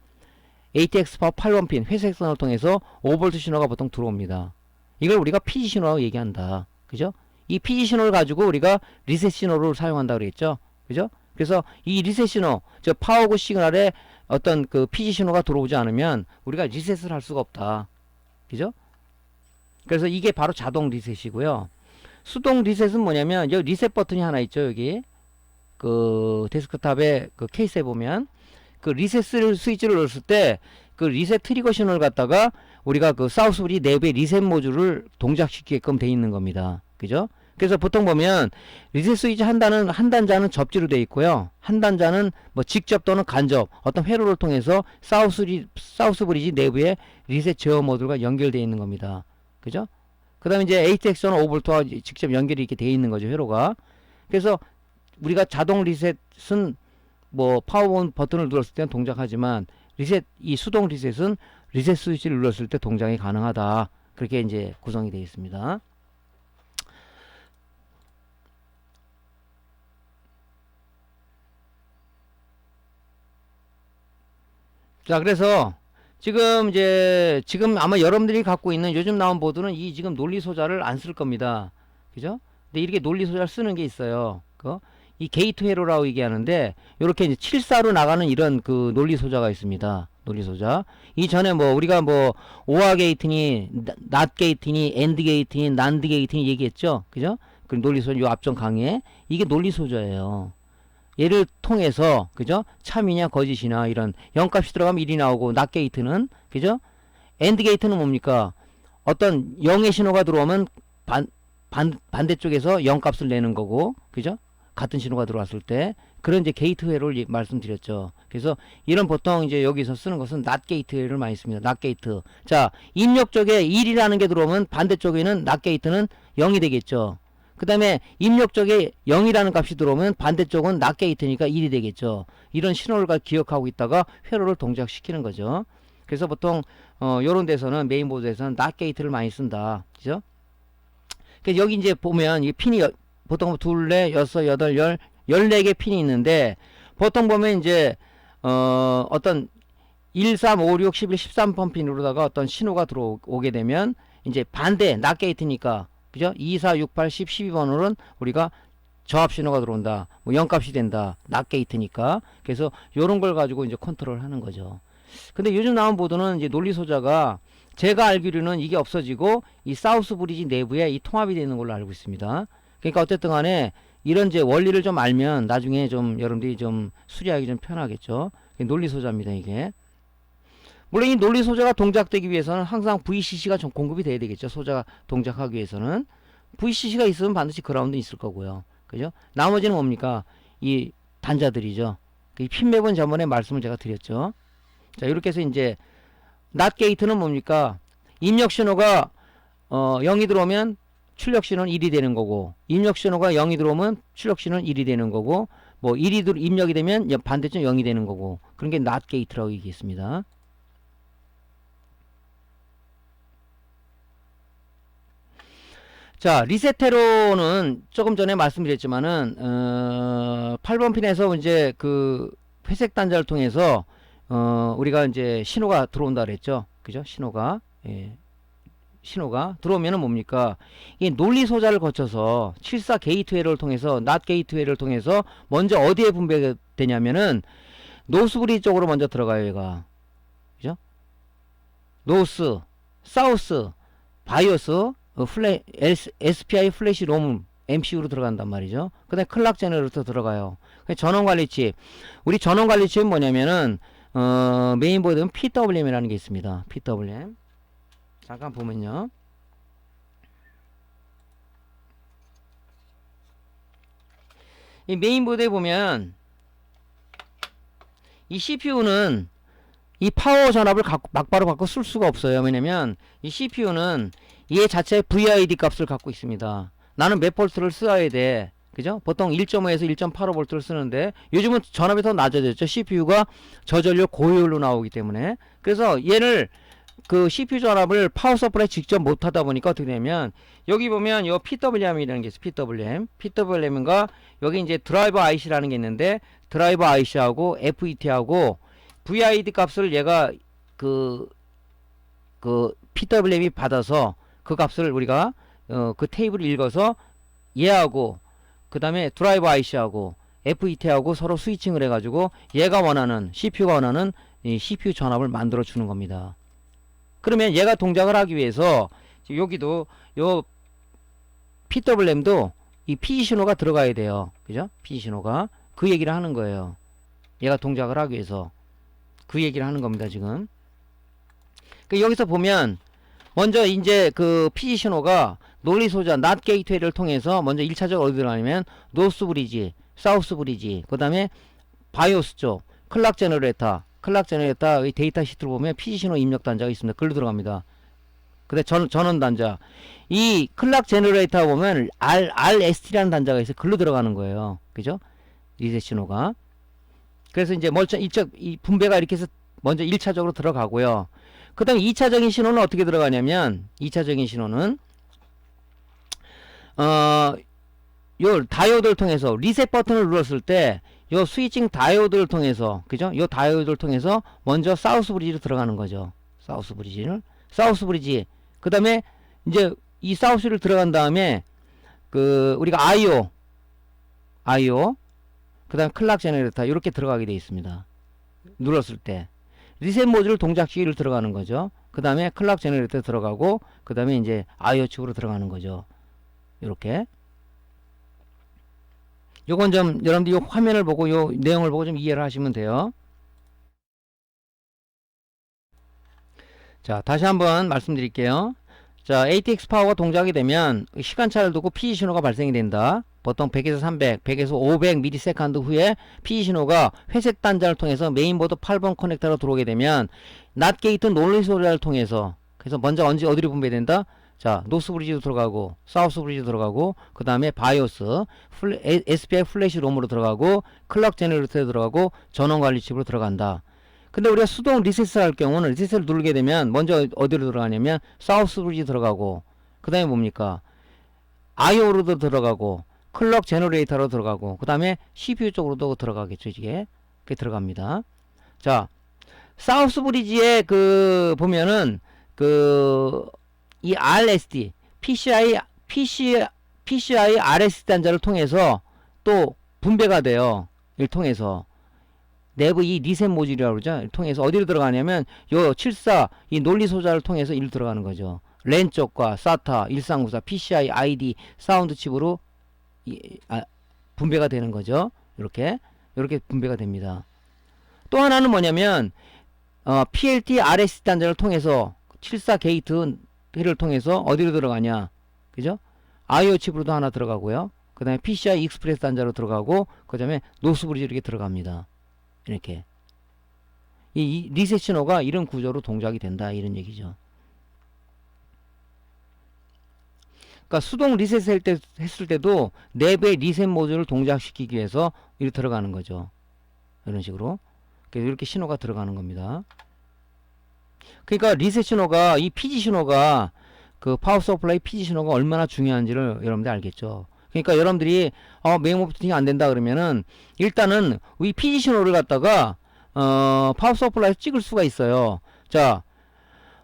ATX 파워 8번 핀 회색선을 통해서 5V 신호가 보통 들어옵니다. 이걸 우리가 PG 신호라고 얘기한다. 그죠? 이 PG 신호를 가지고 우리가 리셋 신호를 사용한다 그랬죠. 그죠? 그래서 이 리셋 신호, 저 파워고 시그널에 어떤 그 PG 신호가 들어오지 않으면 우리가 리셋을 할 수가 없다. 그죠? 그래서 이게 바로 자동 리셋이고요. 수동 리셋은 뭐냐면, 여기 리셋 버튼이 하나 있죠. 여기 그 데스크탑에 그 케이스에 보면 그 리셋 스위치를 넣었을 때 그 리셋 트리거 신호를 갖다가 우리가 그 사우스 브리지 내부의 리셋 모듈을 동작시키게끔 돼 있는 겁니다. 그죠? 그래서 보통 보면 리셋 스위치 한 단자는 접지로 돼 있고요. 한 단자는 뭐 직접 또는 간접 어떤 회로를 통해서 사우스 브리지 내부의 리셋 제어 모듈과 연결되어 있는 겁니다. 그죠? 그 다음에 이제 ATX는 5V와 직접 연결이 이렇게 되어 있는 거죠, 회로가. 그래서 우리가 자동 리셋은 뭐 파워온 버튼을 눌렀을 때는 동작하지만, 이 수동 리셋은 리셋 스위치를 눌렀을 때 동작이 가능하다. 그렇게 이제 구성이 되어 있습니다. 자, 그래서 지금 아마 여러분들이 갖고 있는 요즘 나온 보드는 이 지금 논리 소자를 안 쓸 겁니다. 그죠? 근데 이렇게 논리 소자를 쓰는 게 있어요. 이 게이트 회로라고 얘기하는데, 요렇게 이제 7사로 나가는 이런 그 논리 소자가 있습니다. 논리 소자. 이전에 뭐 우리가 뭐 오아 게이트니, 낫 게이트니, 엔드 게이트니, 난드 게이트니 얘기했죠. 그죠? 그 논리 소자 요 앞전 강의에 이게 논리 소자예요. 얘를 통해서 그죠? 참이냐 거짓이냐 이런 0값이 들어가면 1이 나오고, 낫 게이트는 그죠? 엔드 게이트는 뭡니까? 어떤 0의 신호가 들어오면 반대쪽에서 0값을 내는 거고, 그죠? 같은 신호가 들어왔을 때 그런 이제 게이트웨이를 말씀드렸죠. 그래서 이런 보통 이제 여기서 쓰는 것은 낫 게이트웨이를 많이 씁니다. 낫 게이트. 자, 입력 쪽에 1이라는 게 들어오면 반대쪽에는 낫 게이트는 0이 되겠죠. 그 다음에 입력 쪽에 0이라는 값이 들어오면 반대쪽은 낫 게이트니까 1이 되겠죠. 이런 신호를 기억하고 있다가 회로를 동작시키는 거죠. 그래서 보통 요런 데서는 메인보드에서는 낫 게이트를 많이 쓴다. 그죠? 그래서 여기 이제 보면 이 핀이 보통 둘, 넷, 여섯, 여덟, 14개 핀이 있는데, 보통 보면 이제 어떤 1, 3, 5, 6, 11, 13번 핀으로다가 어떤 신호가 들어오게 되면 이제 반대 낫 게이트니까 그죠? 2, 4, 6, 8, 10, 12번으로는 우리가 저압 신호가 들어온다. 뭐 0값이 된다. 낫 게이트니까. 그래서 요런 걸 가지고 이제 컨트롤 하는 거죠. 근데 요즘 나온 보드는 이제 논리 소자가 제가 알기로는 이게 없어지고 이 사우스 브리지 내부에 이 통합이 되는 걸로 알고 있습니다. 그러니까 어쨌든 간에 이런 이제 원리를 좀 알면 나중에 좀 여러분들이 좀 수리하기 좀 편하겠죠. 논리 소자입니다, 이게. 물론 이 논리 소자가 동작되기 위해서는 항상 VCC가 좀 공급이 돼야 되겠죠. 소자가 동작하기 위해서는. VCC가 있으면 반드시 그라운드 있을 거고요. 그죠? 나머지는 뭡니까? 이 단자들이죠. 이 핀맵은 저번에 말씀을 제가 드렸죠. 자, 이렇게 해서 이제 낫 게이트는 뭡니까? 입력 신호가 0이 들어오면 출력 신호는 1이 되는 거고, 입력 신호가 0이 들어오면 출력 신호는 1이 되는 거고, 뭐 1이 입력이 되면 반대쪽 0이 되는 거고, 그런 게 낫 게이트라고 얘기했습니다. 자, 리셋테로는 조금 전에 말씀드렸지만은 8번 핀에서 이제 그 회색 단자를 통해서 우리가 이제 신호가 들어온다 그랬죠. 그죠? 신호가 들어오면은 뭡니까? 이 논리 소자를 거쳐서 74 게이트웨이를 통해서 낫 게이트웨이를 통해서 먼저 어디에 분배가 되냐면은 노스브리 쪽으로 먼저 들어가요, 얘가. 그죠? 노스, 사우스, 바이오스, SPI 플래시 롬 MCU로 들어간단 말이죠. 그 다음에 클락 제너레이터 들어가요. 전원관리칩. 우리 전원관리칩은 뭐냐면은 메인보드는 PWM이라는 게 있습니다. PWM. 잠깐 보면요. 이 메인보드에 보면 이 CPU는 이 파워 전압을 막바로 갖고 쓸 수가 없어요. 왜냐면 이 CPU는 얘 자체 VID 값을 갖고 있습니다. 나는 몇 볼트를 써야 돼. 그죠? 보통 1.5에서 1.85V를 쓰는데 요즘은 전압이 더 낮아졌죠. CPU가 저전력 고효율로 나오기 때문에. 그래서 얘를 그 CPU 전압을 파워 서플라이 직접 못 하다 보니까 어떻게 되냐면 여기 보면 요 PWM이라는 게 있어요. PWM과 여기 이제 드라이버 IC라는 게 있는데 드라이버 IC하고 FET하고 VID 값을 얘가 그 PWM이 받아서 그 값을 우리가 그 테이블을 읽어서 얘하고 그 다음에 드라이버 IC하고 FET하고 서로 스위칭을 해가지고 얘가 원하는 CPU가 원하는 이 CPU 전압을 만들어 주는 겁니다. 그러면 얘가 동작을 하기 위해서 여기도 요 PWM도 이 PD 신호가 들어가야 돼요. 그죠? PD 신호가 그 얘기를 하는 거예요. 얘가 동작을 하기 위해서 그 얘기를 하는 겁니다. 지금 여기서 보면 먼저 이제 그 PD 신호가 논리 소자 낫 게이트웨이를 통해서 먼저 1차적으로 어디 들어가냐면 노스 브리지, 사우스 브리지, 그 다음에 바이오스 쪽, 클락 제너레이터 이 데이터 시트로 보면 PD 신호 입력 단자가 있습니다. 글로 들어갑니다. 그 다음에 전원 단자. 이 클락 제너레이터 보면 RST라는 단자가 있어요. 글로 들어가는 거예요. 그죠? 리셋 신호가. 그래서 이제 이 분배가 이렇게 해서 먼저 1차적으로 들어가고요. 그 다음에 2차적인 신호는 어떻게 들어가냐면 2차적인 신호는 요 다이오드를 통해서 리셋 버튼을 눌렀을 때 요 스위칭 다이오드를 통해서, 그죠? 요 다이오드를 통해서 먼저 사우스 브리지로 들어가는 거죠. 사우스 브리지. 그 다음에 이제 이 사우스를 들어간 다음에 그 우리가 IO, 그 다음 클락 제너레이터 이렇게 들어가게 되어 있습니다. 눌렀을 때 리셋 모듈 동작시키를 들어가는 거죠. 그 다음에 클락 제너레이터 들어가고, 그 다음에 이제 IO 측으로 들어가는 거죠. 이렇게. 요건 좀 여러분들이 요 화면을 보고 요 내용을 보고 좀 이해를 하시면 돼요. 자, 다시 한번 말씀드릴게요. 자, ATX 파워가 동작이 되면 시간차를 두고 PD 신호가 발생이 된다. 보통 100에서 300, 100에서 500ms 후에 PD 신호가 회색 단자를 통해서 메인보드 8번 커넥터로 들어오게 되면 낫 게이트 논리 소리를 통해서, 그래서 먼저 어디로 분배된다? 자, 노스 브리지도 들어가고 사우스 브리지도 들어가고, 그 다음에 바이오스 SPI 플래시 롬으로 들어가고, 클럭 제너레이터에 들어가고, 전원 관리 칩으로 들어간다. 근데 우리가 수동 리셋을 할 경우는 리셋을 누르게 되면 먼저 어디로 들어가냐면 사우스 브리지 들어가고, 그 다음에 뭡니까? IO로도 들어가고, 클럭 제너레이터로 들어가고, 그 다음에 CPU 쪽으로도 들어가겠죠. 이게 그게 들어갑니다. 자, 사우스 브리지에 그 보면은 그 이 RSD PCI RSD 단자를 통해서 또 분배가 돼요. 이를 통해서 내부 이 리셋 모듈이라고 그러죠. 통해서 어디로 들어가냐면 요 74 이 논리 소자를 통해서 이리로 들어가는 거죠. 랜 쪽과 SATA 1394 PCI ID 사운드 칩으로 분배가 되는 거죠. 이렇게 분배가 됩니다. 또 하나는 뭐냐면 PLT RSD 단자를 통해서 74 게이트를 통해서 어디로 들어가냐, 그죠? IO 칩으로도 하나 들어가고요. 그 다음에 PCI 익스프레스 단자로 들어가고, 그 다음에 노스브리지 이렇게 들어갑니다. 이렇게 이 리셋 신호가 이런 구조로 동작이 된다, 이런 얘기죠. 그러니까 수동 리셋 했을 때도 내부의 리셋 모듈을 동작시키기 위해서 이렇게 들어가는 거죠. 이런 식으로. 그래서 이렇게 신호가 들어가는 겁니다. 그러니까 리셋 신호가, 이 PD 신호가, 그 파워 서플라이 PD 신호가 얼마나 중요한지를 여러분들 알겠죠. 그러니까 여러분들이 메인 오프팅이 안 된다 그러면은 일단은 이 PD 신호를 갖다가 파워 서플라이 찍을 수가 있어요. 자,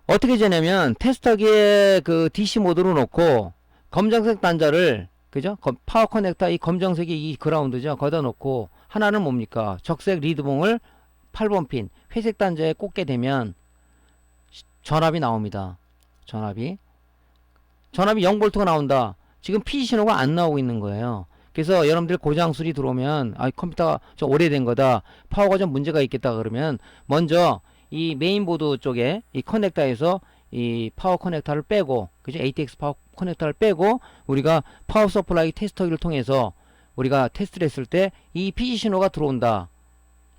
어떻게 되냐면 테스터기에 그 DC 모드로 놓고 검정색 단자를, 그죠? 파워 커넥터 이 검정색이 이 그라운드죠. 거기다 놓고 하나는 뭡니까? 적색 리드봉을 8번 핀 회색 단자에 꽂게 되면 전압이 나옵니다. 전압이 0V가 나온다. 지금 PD 신호가 안 나오고 있는 거예요. 그래서 여러분들 고장술이 들어오면 컴퓨터가 좀 오래된 거다, 파워가 좀 문제가 있겠다 그러면 먼저 이 메인보드 쪽에 이 커넥터에서 이 파워 커넥터를 빼고, 그죠? ATX 파워 커넥터를 빼고 우리가 파워 서플라이 테스터기를 통해서 우리가 테스트를 했을 때 이 PD 신호가 들어온다.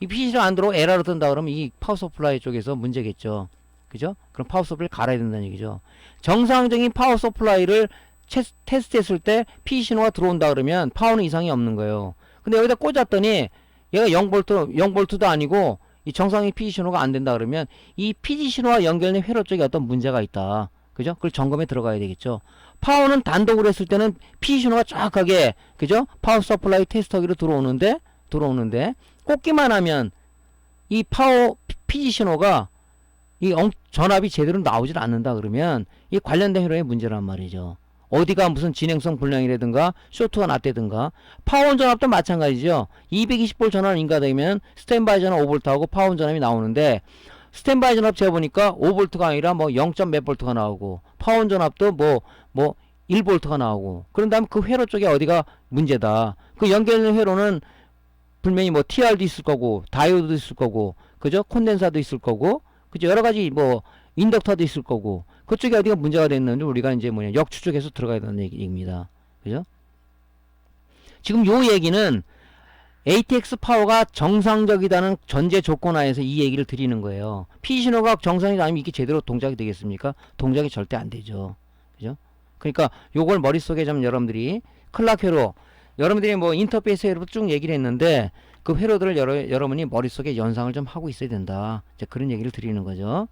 이 PD 신호 안 들어오고 에러로 뜬다 그러면 이 파워 서플라이 쪽에서 문제겠죠. 그죠? 그럼 파워 서플라이를 갈아야 된다는 얘기죠. 정상적인 파워 서플라이를 테스트했을 때 PD 신호가 들어온다 그러면 파워는 이상이 없는 거예요. 근데 여기다 꽂았더니 얘가 0V도 아니고 이 정상의 PD 신호가 안 된다 그러면 이 PD 신호와 연결된 회로 쪽에 어떤 문제가 있다. 그죠? 그걸 점검에 들어가야 되겠죠. 파워는 단독으로 했을 때는 PD 신호가 정확하게, 그죠? 파워 서플라이 테스터기로 들어오는데 꽂기만 하면 이 파워 PD 신호가 이 전압이 제대로 나오질 않는다 그러면 이 관련된 회로의 문제란 말이죠. 어디가 무슨 진행성 불량이라든가 쇼트가 났다든가. 파워온 전압도 마찬가지죠. 220V 전압 인가되면 스탠바이 전압 5V하고 파워온 전압이 나오는데, 스탠바이 전압 재보니까 5V가 아니라 뭐 0. 몇 V가 나오고, 파워온 전압도 뭐 1V가 나오고, 그런 다음에 그 회로 쪽에 어디가 문제다. 그 연결된 회로는 분명히 뭐 TR도 있을 거고, 다이오드도 있을 거고, 그죠? 콘덴사도 있을 거고, 그죠? 여러 가지 뭐 인덕터도 있을 거고, 그쪽에 어디가 문제가 됐는지 우리가 이제 역추적해서 들어가야 되는 얘기입니다. 그죠? 지금 요 얘기는 ATX 파워가 정상적이다는 전제 조건 하에서 이 얘기를 드리는 거예요. PD 신호가 정상이 아니면 이게 제대로 동작이 되겠습니까? 동작이 절대 안 되죠. 그죠? 그러니까 요걸 머릿속에 좀 여러분들이 클락 회로, 여러분들이 뭐 인터페이스 회로 쭉 얘기를 했는데 그 회로들을 여러분이 머릿속에 연상을 좀 하고 있어야 된다. 이제 그런 얘기를 드리는 거죠.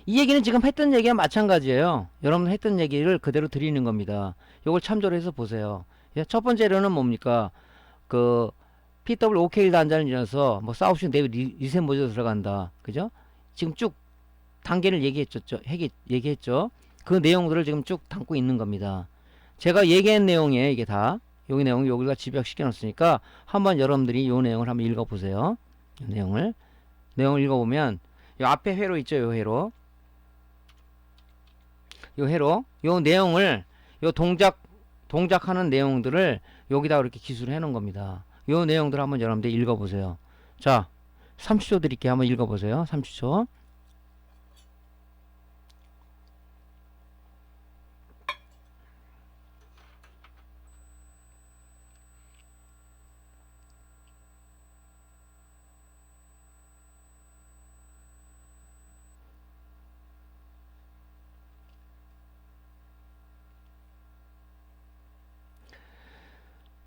이 얘기는 지금 했던 얘기와 마찬가지예요. 여러분 했던 얘기를 그대로 드리는 겁니다. 요걸 참조를 해서 보세요. 예, 첫 번째로는 뭡니까? 그 PWOK 단자를 이어서 뭐 사우스 내부 리셋 모드로 들어간다. 그죠? 지금 쭉 단계를 얘기했죠. 그 내용들을 지금 쭉 담고 있는 겁니다. 제가 얘기한 내용에 이게 다 여기 내용 여기가 집약시켜 놨으니까 한번 여러분들이 이 내용을 한번 읽어보세요. 이 내용을 읽어보면 이 앞에 회로 있죠. 요 회로 요 내용을 요 동작하는 내용들을 여기다 이렇게 기술을 해 놓은 겁니다. 요 내용들 한번 여러분들 읽어보세요. 자, 30초 드릴게요. 한번 읽어보세요. 30초.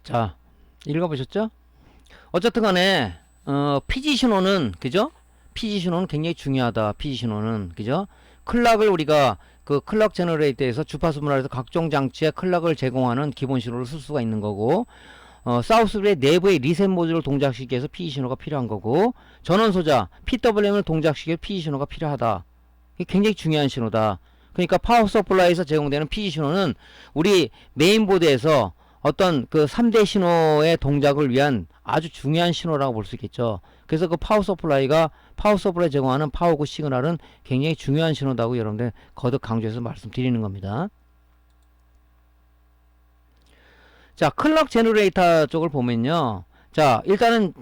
자, 읽어보셨죠? 어쨌든 간에 피지 신호는 그죠? 피지 신호는 굉장히 중요하다. 피지 신호는 그죠? 클락을 우리가 그 클락 제너레이터에서 주파수 분할해서 각종 장치에 클락을 제공하는 기본 신호를 쓸 수가 있는 거고, 사우스브의 내부의 리셋 모듈을 동작시키기 위해서 피지 신호가 필요한 거고, 전원 소자 PWM을 동작시키기 위해 피지 신호가 필요하다. 이게 굉장히 중요한 신호다. 그러니까 파워 서플라이에서 제공되는 피지 신호는 우리 메인보드에서 어떤 그 3대 신호의 동작을 위한 아주 중요한 신호라고 볼 수 있겠죠. 그래서 그 파워 서플라이 제공하는 파워구 시그널은 굉장히 중요한 신호다고 여러분들 거듭 강조해서 말씀드리는 겁니다. 자, 클럭 제너레이터 쪽을 보면요. 자, 일단은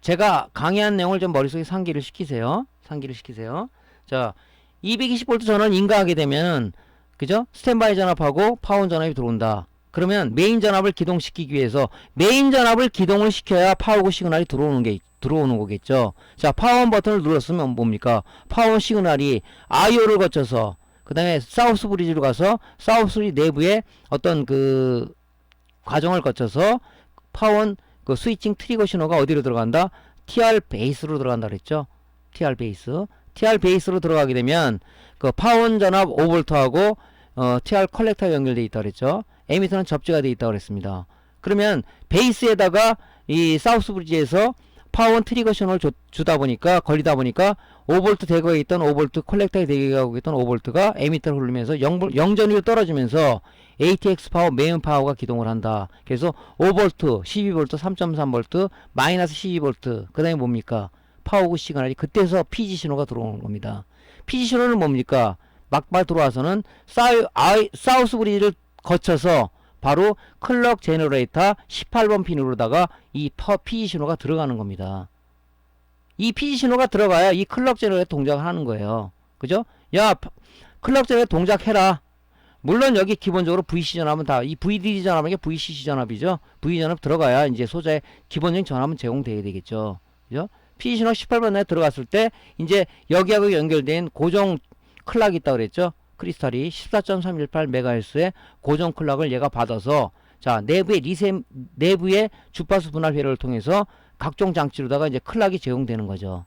제가 강의한 내용을 좀 머릿속에 상기를 시키세요. 자, 220V 전원 인가하게 되면 그죠? 스탠바이 전압하고 파원 전압이 들어온다. 그러면 메인 전압을 기동시키기 위해서 메인 전압을 기동을 시켜야 파워구 시그널이 들어오는 거겠죠. 자, 파원 버튼을 눌렀으면 뭡니까? 파원 시그널이 IO를 거쳐서 그 다음에 사우스 브리지로 가서 사우스 브리지 내부에 어떤 그 과정을 거쳐서 파원 그 스위칭 트리거 신호가 어디로 들어간다? TR 베이스로 들어간다 그랬죠. TR 베이스로 들어가게 되면 그 파원 전압 5V하고 TR 컬렉터가 연결되어 있다 그랬죠. 에미터는 접지가 되어 있다고 그랬습니다. 그러면 베이스에다가 이 사우스 브리지에서 파원 트리거 신호를 주다 보니까 걸리다 보니까 5V 대거에 있던 5V 컬렉터에 대기하고 있던 5V가 에미터를 흐르면서 0전위로 떨어지면서 ATX 파워 메인 파워가 기동을 한다. 그래서 5V, 12V, 3.3V, 마이너스 12V 그 다음에 뭡니까? 파워구 시그널이 그때서 PG 신호가 들어오는 겁니다. PG 신호는 뭡니까? 막발 들어와서는 사우스 브리지를 거쳐서 바로 클럭 제너레이터 18번 핀으로다가 이 PG 신호가 들어가는 겁니다. 이 PG 신호가 들어가야 이 클럭 제너레이터 동작을 하는 거예요. 그죠? 야, 클럭 제너레이터 동작해라. 물론 여기 기본적으로 VC 전압은 다, 이 VDD 전압은 이게 VCC 전압이죠. V 전압 들어가야 이제 소자의 기본적인 전압은 제공돼야 되겠죠. 그죠? PG 신호 18번 내에 들어갔을 때 이제 여기하고 연결된 고정 클락이 있다고 그랬죠. 크리스탈이 14.318MHz의 고정 클락을 얘가 받아서 자, 내부의 주파수 분할 회로를 통해서 각종 장치로다가 이제 클락이 제공되는 거죠.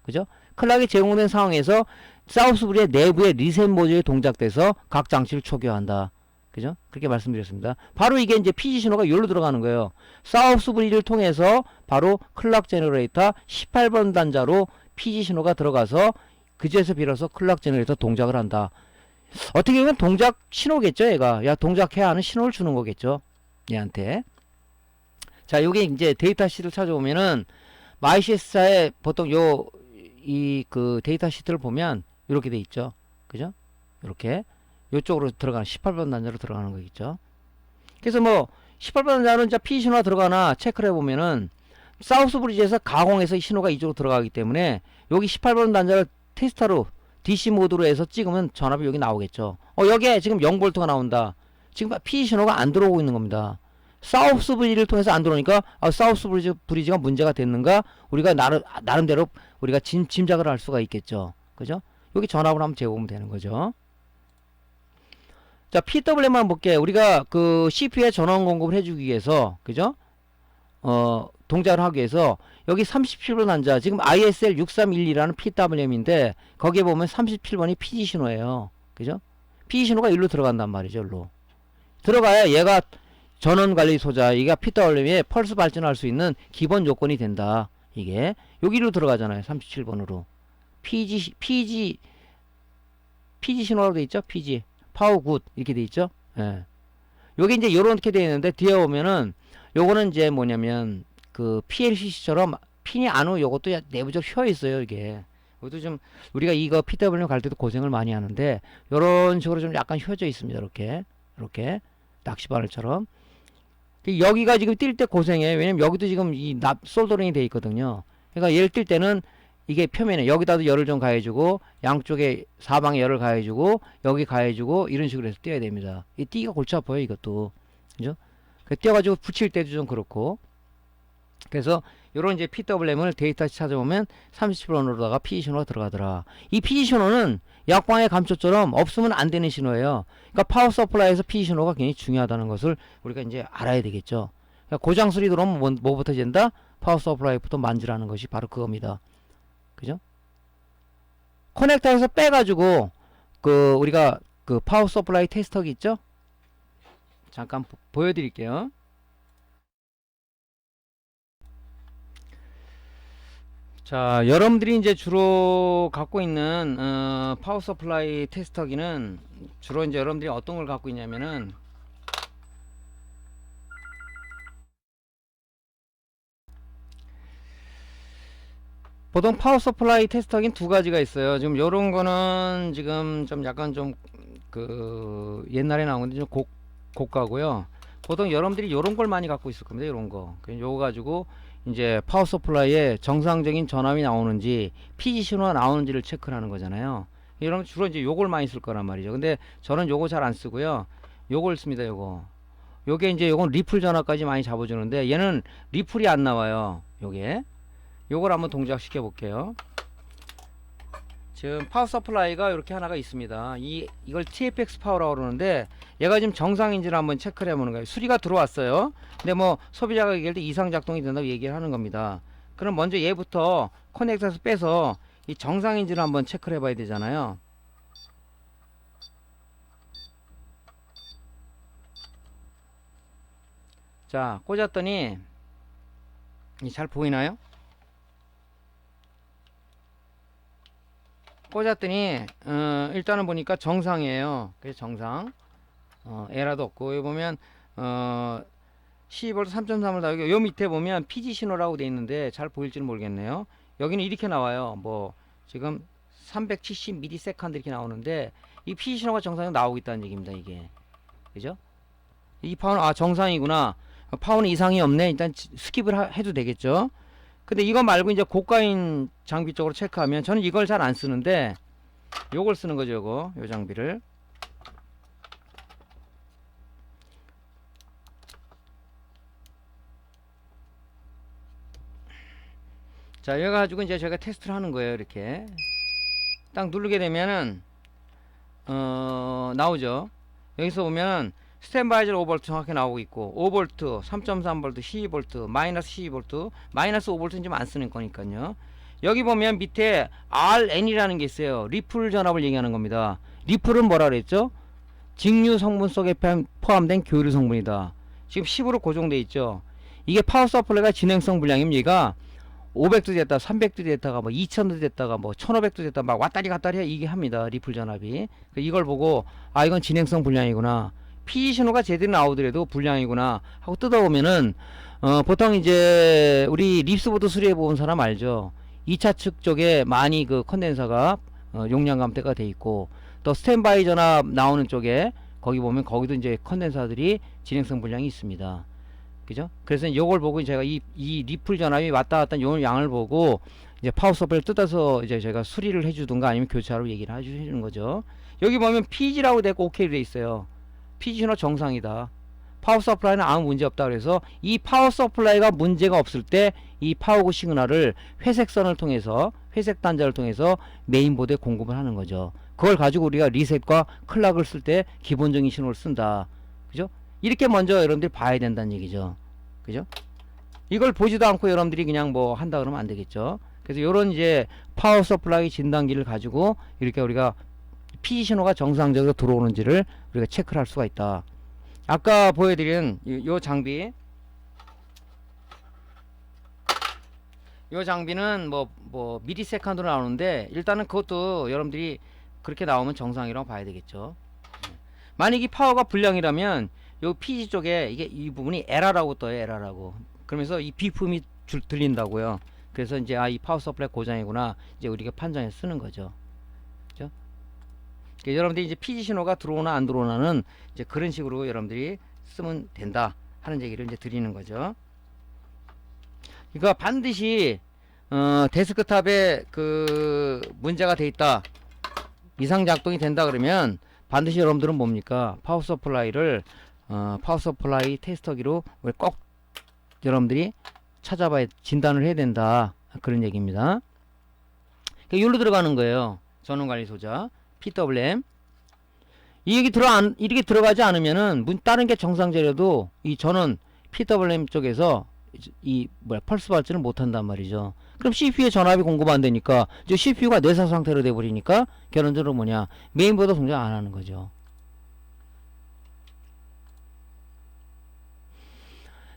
그죠? 클락이 제공된 상황에서 사우스 브리의 내부의 리셋 모듈이 동작돼서 각 장치를 초기화한다. 그죠? 그렇게 말씀드렸습니다. 바로 이게 이제 PG 신호가 여기로 들어가는 거예요. 사우스 브리를 통해서 바로 클락 제너레이터 18번 단자로 PG 신호가 들어가서 그제서 비로소 클락 제너레이터 동작을 한다. 어떻게 보면 동작 신호겠죠, 얘가. 야, 동작해야 하는 신호를 주는 거겠죠, 얘한테. 자, 요게 이제 데이터 시트를 찾아보면은, ICS사에 보통 그 데이터 시트를 보면, 이렇게 돼 있죠. 그죠? 이렇게. 요쪽으로 들어가는, 18번 단자로 들어가는 거겠죠. 그래서 뭐, 18번 단자는 진짜 P 신호가 들어가나 체크를 해보면은, 사우스 브리지에서 가공해서 신호가 이쪽으로 들어가기 때문에, 여기 18번 단자를 테스터로, DC 모드로 해서 찍으면 전압이 여기 나오겠죠. 여기에 지금 0V가 나온다. 지금 P 신호가 안 들어오고 있는 겁니다. 사우스 브리지를 통해서 안 들어오니까 사우스 브리지가 문제가 됐는가? 우리가 나름대로 우리가 짐작을 할 수가 있겠죠. 그죠? 여기 전압을 한번 재보면 되는 거죠. 자, PWM만 볼게요. 우리가 그 CPU에 전원 공급을 해주기 위해서, 그죠? 동작을 하기 위해서 여기 37번 단자 지금 ISL 6312라는 PWM인데 거기에 보면 37번이 PG 신호예요. 그죠? PG 신호가 일로 들어간단 말이죠. 일로 들어가야 얘가 전원관리 소자, 이게 PWM에 펄스 발전할 수 있는 기본 요건이 된다. 이게 여기로 들어가잖아요. 37번으로 PG 신호라고 돼 있죠. PG 파워 굿 이렇게 돼 있죠. 예. 요게 이제 요렇게 돼 있는데 뒤에 오면은 요거는 이제 뭐냐면 그 PLCC처럼 핀이 안으로 요것도 내부적으로 휘어 있어요. 이게 이것도 좀 우리가 이거 PWM 갈 때도 고생을 많이 하는데 요런 식으로 좀 약간 휘어져 있습니다. 이렇게 낚시바늘처럼. 여기가 지금 뛸 때 고생해. 왜냐면 여기도 지금 이 솔더링이 돼 있거든요. 그러니까 얘를 뛸 때는 이게 표면에 여기다도 열을 좀 가해주고 양쪽에 사방에 열을 가해주고 여기 가해주고 이런 식으로 해서 띄어야 됩니다. 이 띄기가 골치 아파요. 이것도 그죠? 띄어가지고 붙일 때도 좀 그렇고. 그래서 요런 이제 PWM을 데이터 찾아보면 37번으로다가 PG 신호가 들어가더라. 이 PG 신호는 약방의 감초처럼 없으면 안 되는 신호예요. 그러니까 파워 서플라이에서 PG 신호가 굉장히 중요하다는 것을 우리가 이제 알아야 되겠죠. 그러니까 고장 소리 들어오면 뭐부터 된다? 파워 서플라이부터 만지라는 것이 바로 그겁니다. 그죠? 커넥터에서 빼가지고 우리가 그 파워 서플라이 테스터기 있죠? 잠깐 보여드릴게요. 자, 여러분들이 이제 주로 갖고 있는 파워 서플라이 테스터기는 주로 이제 여러분들이 어떤 걸 갖고 있냐면은 보통 파워 서플라이 테스터기는 두 가지가 있어요. 지금 요런 거는 지금 좀 약간 좀 그 옛날에 나온 건데 좀 고가고요. 보통 여러분들이 요런 걸 많이 갖고 있을 겁니다. 요런 거. 요거 가지고 이제 파워 서플라이에 정상적인 전압이 나오는지 PG 신호가 나오는지를 체크를 하는 거잖아요. 여러분 주로 이제 요걸 많이 쓸 거란 말이죠. 근데 저는 요거 잘 안 쓰고요. 요걸 씁니다. 요게 이제 요건 리플 전압까지 많이 잡아주는데 얘는 리플이 안 나와요. 요걸 한번 동작시켜 볼게요. 지금 파워 서플라이가 이렇게 하나가 있습니다. 이걸 TFX 파워라고 그러는데 얘가 지금 정상인지를 한번 체크를 해보는 거예요. 수리가 들어왔어요. 근데 뭐 소비자가 얘기할 때 이상 작동이 된다고 얘기를 하는 겁니다. 그럼 먼저 얘부터 커넥터에서 빼서 이 정상인지를 한번 체크를 해봐야 되잖아요. 자, 꽂았더니 잘 보이나요? 꽂았더니 일단은 보니까 정상이에요. 그래서 정상 에러도 없고 여기 보면 12V 3.3을 다르게 요 밑에 보면 PG 신호라고 돼 있는데 잘 보일지는 모르겠네요. 여기는 이렇게 나와요. 뭐 지금 370ms 이렇게 나오는데 이 PG 신호가 정상으로 나오고 있다는 얘기입니다. 이게 그죠? 이 파워는 정상이구나. 파워는 이상이 없네. 일단 스킵을 해도 되겠죠. 근데 이거 말고 이제 고가인 장비 쪽으로 체크하면 저는 이걸 잘 안 쓰는데 요걸 쓰는 거죠. 요 장비를. 자, 이거 가지고 이제 제가 테스트를 하는 거예요. 이렇게 딱 누르게 되면은 나오죠. 여기서 보면 스탠바이저 5V 정확히 나오고 있고 5V, 3.3V, 12V, 마이너스 12V, 마이너스 5V는 좀 안 쓰는 거니까요. 여기 보면 밑에 RN이라는 게 있어요. 리플 전압을 얘기하는 겁니다. 리플은 뭐라 그랬죠? 직류 성분 속에 포함된 교류 성분이다. 지금 10으로 고정돼 있죠. 이게 파워 서플라이가 진행성 불량이면 얘가 500도 됐다, 300도 됐다가 뭐 2000도 됐다가 뭐 1500도 됐다 막 왔다리 갔다리 이게 합니다. 리플 전압이. 이걸 보고 아 이건 진행성 불량이구나. PG 신호가 제대로 나오더라도 불량이구나 하고 뜯어보면은 보통 이제 우리 립스보드 수리해 본 사람 알죠. 2차 측 쪽에 많이 그 컨덴서가 용량 감대가 돼 있고 또 스탠바이 전압 나오는 쪽에 거기 보면 거기도 이제 컨덴서들이 진행성 불량이 있습니다. 그죠? 그래서 이걸 보고 제가 이 리플 전압이 왔다 갔다 요 양을 보고 이제 파워 서플을 뜯어서 이제 제가 수리를 해주든가 아니면 교체하라고 얘기를 해주는 거죠. 여기 보면 PG라고 되고 OK 돼 있어요. PG 신호 정상이다. 파워 서플라이는 아무 문제 없다. 그래서 이 파워 서플라이가 문제가 없을 때 이 파워고 시그널을 회색 선을 통해서 회색 단자를 통해서 메인보드에 공급을 하는 거죠. 그걸 가지고 우리가 리셋과 클락을 쓸 때 기본적인 신호를 쓴다. 그죠? 이렇게 먼저 여러분들이 봐야 된다는 얘기죠. 그죠? 이걸 보지도 않고 여러분들이 그냥 뭐 한다 그러면 안 되겠죠. 그래서 요런 이제 파워 서플라이 진단기를 가지고 이렇게 우리가 PG 신호가 정상적으로 들어오는지를 우리가 체크를 할 수가 있다. 아까 보여드린 요 장비, 요 장비는 뭐 미리세컨드로 나오는데 일단은 그것도 여러분들이 그렇게 나오면 정상이라고 봐야 되겠죠. 만약 이 파워가 불량이라면 요 PG 쪽에 이게 이 부분이 에러라고 떠요. 에러라고. 그러면서 이 비품이 들린다고요. 그래서 이제 이 파워 서플라이 고장이구나 이제 우리가 판정해 쓰는 거죠. 그죠? 그러니까 여러분들이 이제 PG 신호가 들어오나 안 들어오나는 이제 그런 식으로 여러분들이 쓰면 된다 하는 얘기를 이제 드리는 거죠. 그러니까 반드시 데스크탑에 그 문제가 돼 있다, 이상 작동이 된다 그러면 반드시 여러분들은 뭡니까? 파워 서플라이를 파워 서플라이 테스터기로 꼭 여러분들이 찾아봐야, 진단을 해야 된다, 그런 얘기입니다. 그러니까 여기로 들어가는 거예요. 전원관리소자 PWM. 이렇게 들어가지 않으면은 다른 게 정상적이라도 이 전원 PWM 쪽에서 펄스 발전을 못 한단 말이죠. 그럼 CPU에 전압이 공급 안 되니까 이제 CPU가 내사 상태로 돼 버리니까 결론적으로 뭐냐? 메인보드 동작 안 하는 거죠.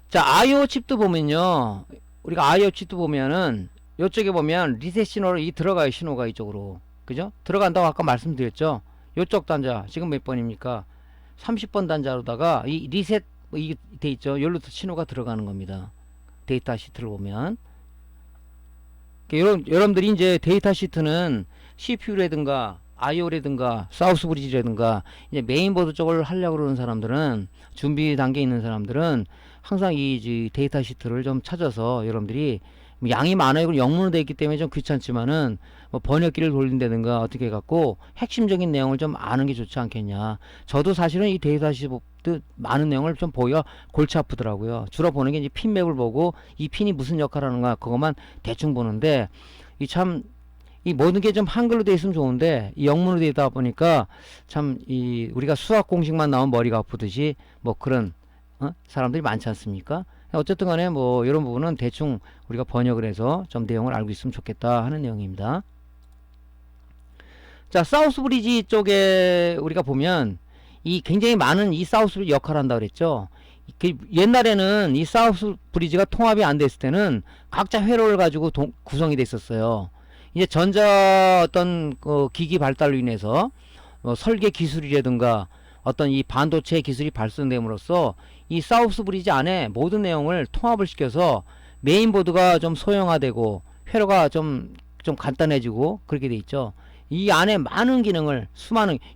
자, IO 칩도 보면요. 우리가 IO 칩도 보면은 이쪽에 보면 리셋 신호로 들어가요. 신호가 이쪽으로. 그죠? 들어간다고 아까 말씀드렸죠. 요쪽 단자 지금 몇 번입니까? 30번 단자로다가 이 리셋 이게 돼 있죠. 여기로 신호가 들어가는 겁니다. 데이터 시트를 보면. 여러분들이 이제 데이터 시트는 CPU라든가 IO라든가 사우스 브리지라든가 이제 메인보드 쪽을 하려고 그러는 사람들은, 준비 단계에 있는 사람들은 항상 이 데이터 시트를 좀 찾아서, 여러분들이 양이 많아요. 영문으로 되어 있기 때문에 좀 귀찮지만은 뭐 번역기를 돌린다든가 어떻게 해갖고 핵심적인 내용을 좀 아는 게 좋지 않겠냐. 저도 사실은 이 데이터 시트 많은 내용을 좀 보기가 골치 아프더라고요. 주로 보는 게 이제 핀맵을 보고 이 핀이 무슨 역할을 하는가 그것만 대충 보는데, 이 모든 게 좀 한글로 되어 있으면 좋은데 이 영문으로 되어 있다 보니까 참 우리가 수학 공식만 나오면 머리가 아프듯이 뭐 그런 사람들이 많지 않습니까? 어쨌든 간에 뭐 이런 부분은 대충 우리가 번역을 해서 좀 내용을 알고 있으면 좋겠다 하는 내용입니다. 자, 사우스 브리지 쪽에 우리가 보면 이 굉장히 많은 이 사우스 브리지 역할을 한다 그랬죠. 옛날에는 이 사우스 브리지가 통합이 안 됐을 때는 각자 회로를 가지고 구성이 됐었어요. 이제 전자 어떤 기기 발달로 인해서 설계 기술이라든가 어떤 이 반도체 기술이 발전됨으로써 이 사우스 브리지 안에 모든 내용을 통합을 시켜서 메인보드가 좀 소형화되고 회로가 좀 간단해지고 그렇게 돼 있죠. 이 안에 많은 기능을,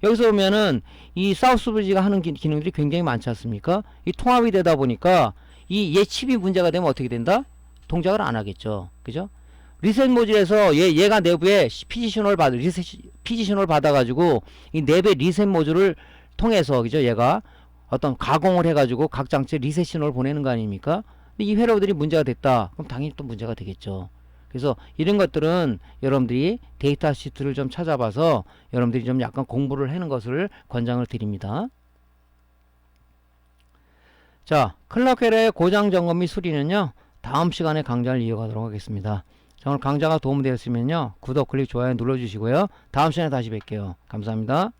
여기서 보면은 이 사우스 브리지가 하는 기능들이 굉장히 많지 않습니까? 이 통합이 되다 보니까 얘 칩이 문제가 되면 어떻게 된다? 동작을 안 하겠죠. 그죠? 리셋 모듈에서 얘가 내부에 PG 신호를 받아가지고 이 내부의 리셋 모듈을 통해서, 그죠? 얘가 어떤 가공을 해가지고 각 장치에 리셋 신호를 보내는 거 아닙니까? 근데 이 회로들이 문제가 됐다. 그럼 당연히 또 문제가 되겠죠. 그래서 이런 것들은 여러분들이 데이터 시트를 좀 찾아봐서 여러분들이 좀 약간 공부를 하는 것을 권장을 드립니다. 자, 클럭헬의 고장 점검 및 수리는요, 다음 시간에 강좌를 이어가도록 하겠습니다. 자, 오늘 강좌가 도움되었으면요, 구독, 클릭, 좋아요 눌러주시고요. 다음 시간에 다시 뵐게요. 감사합니다.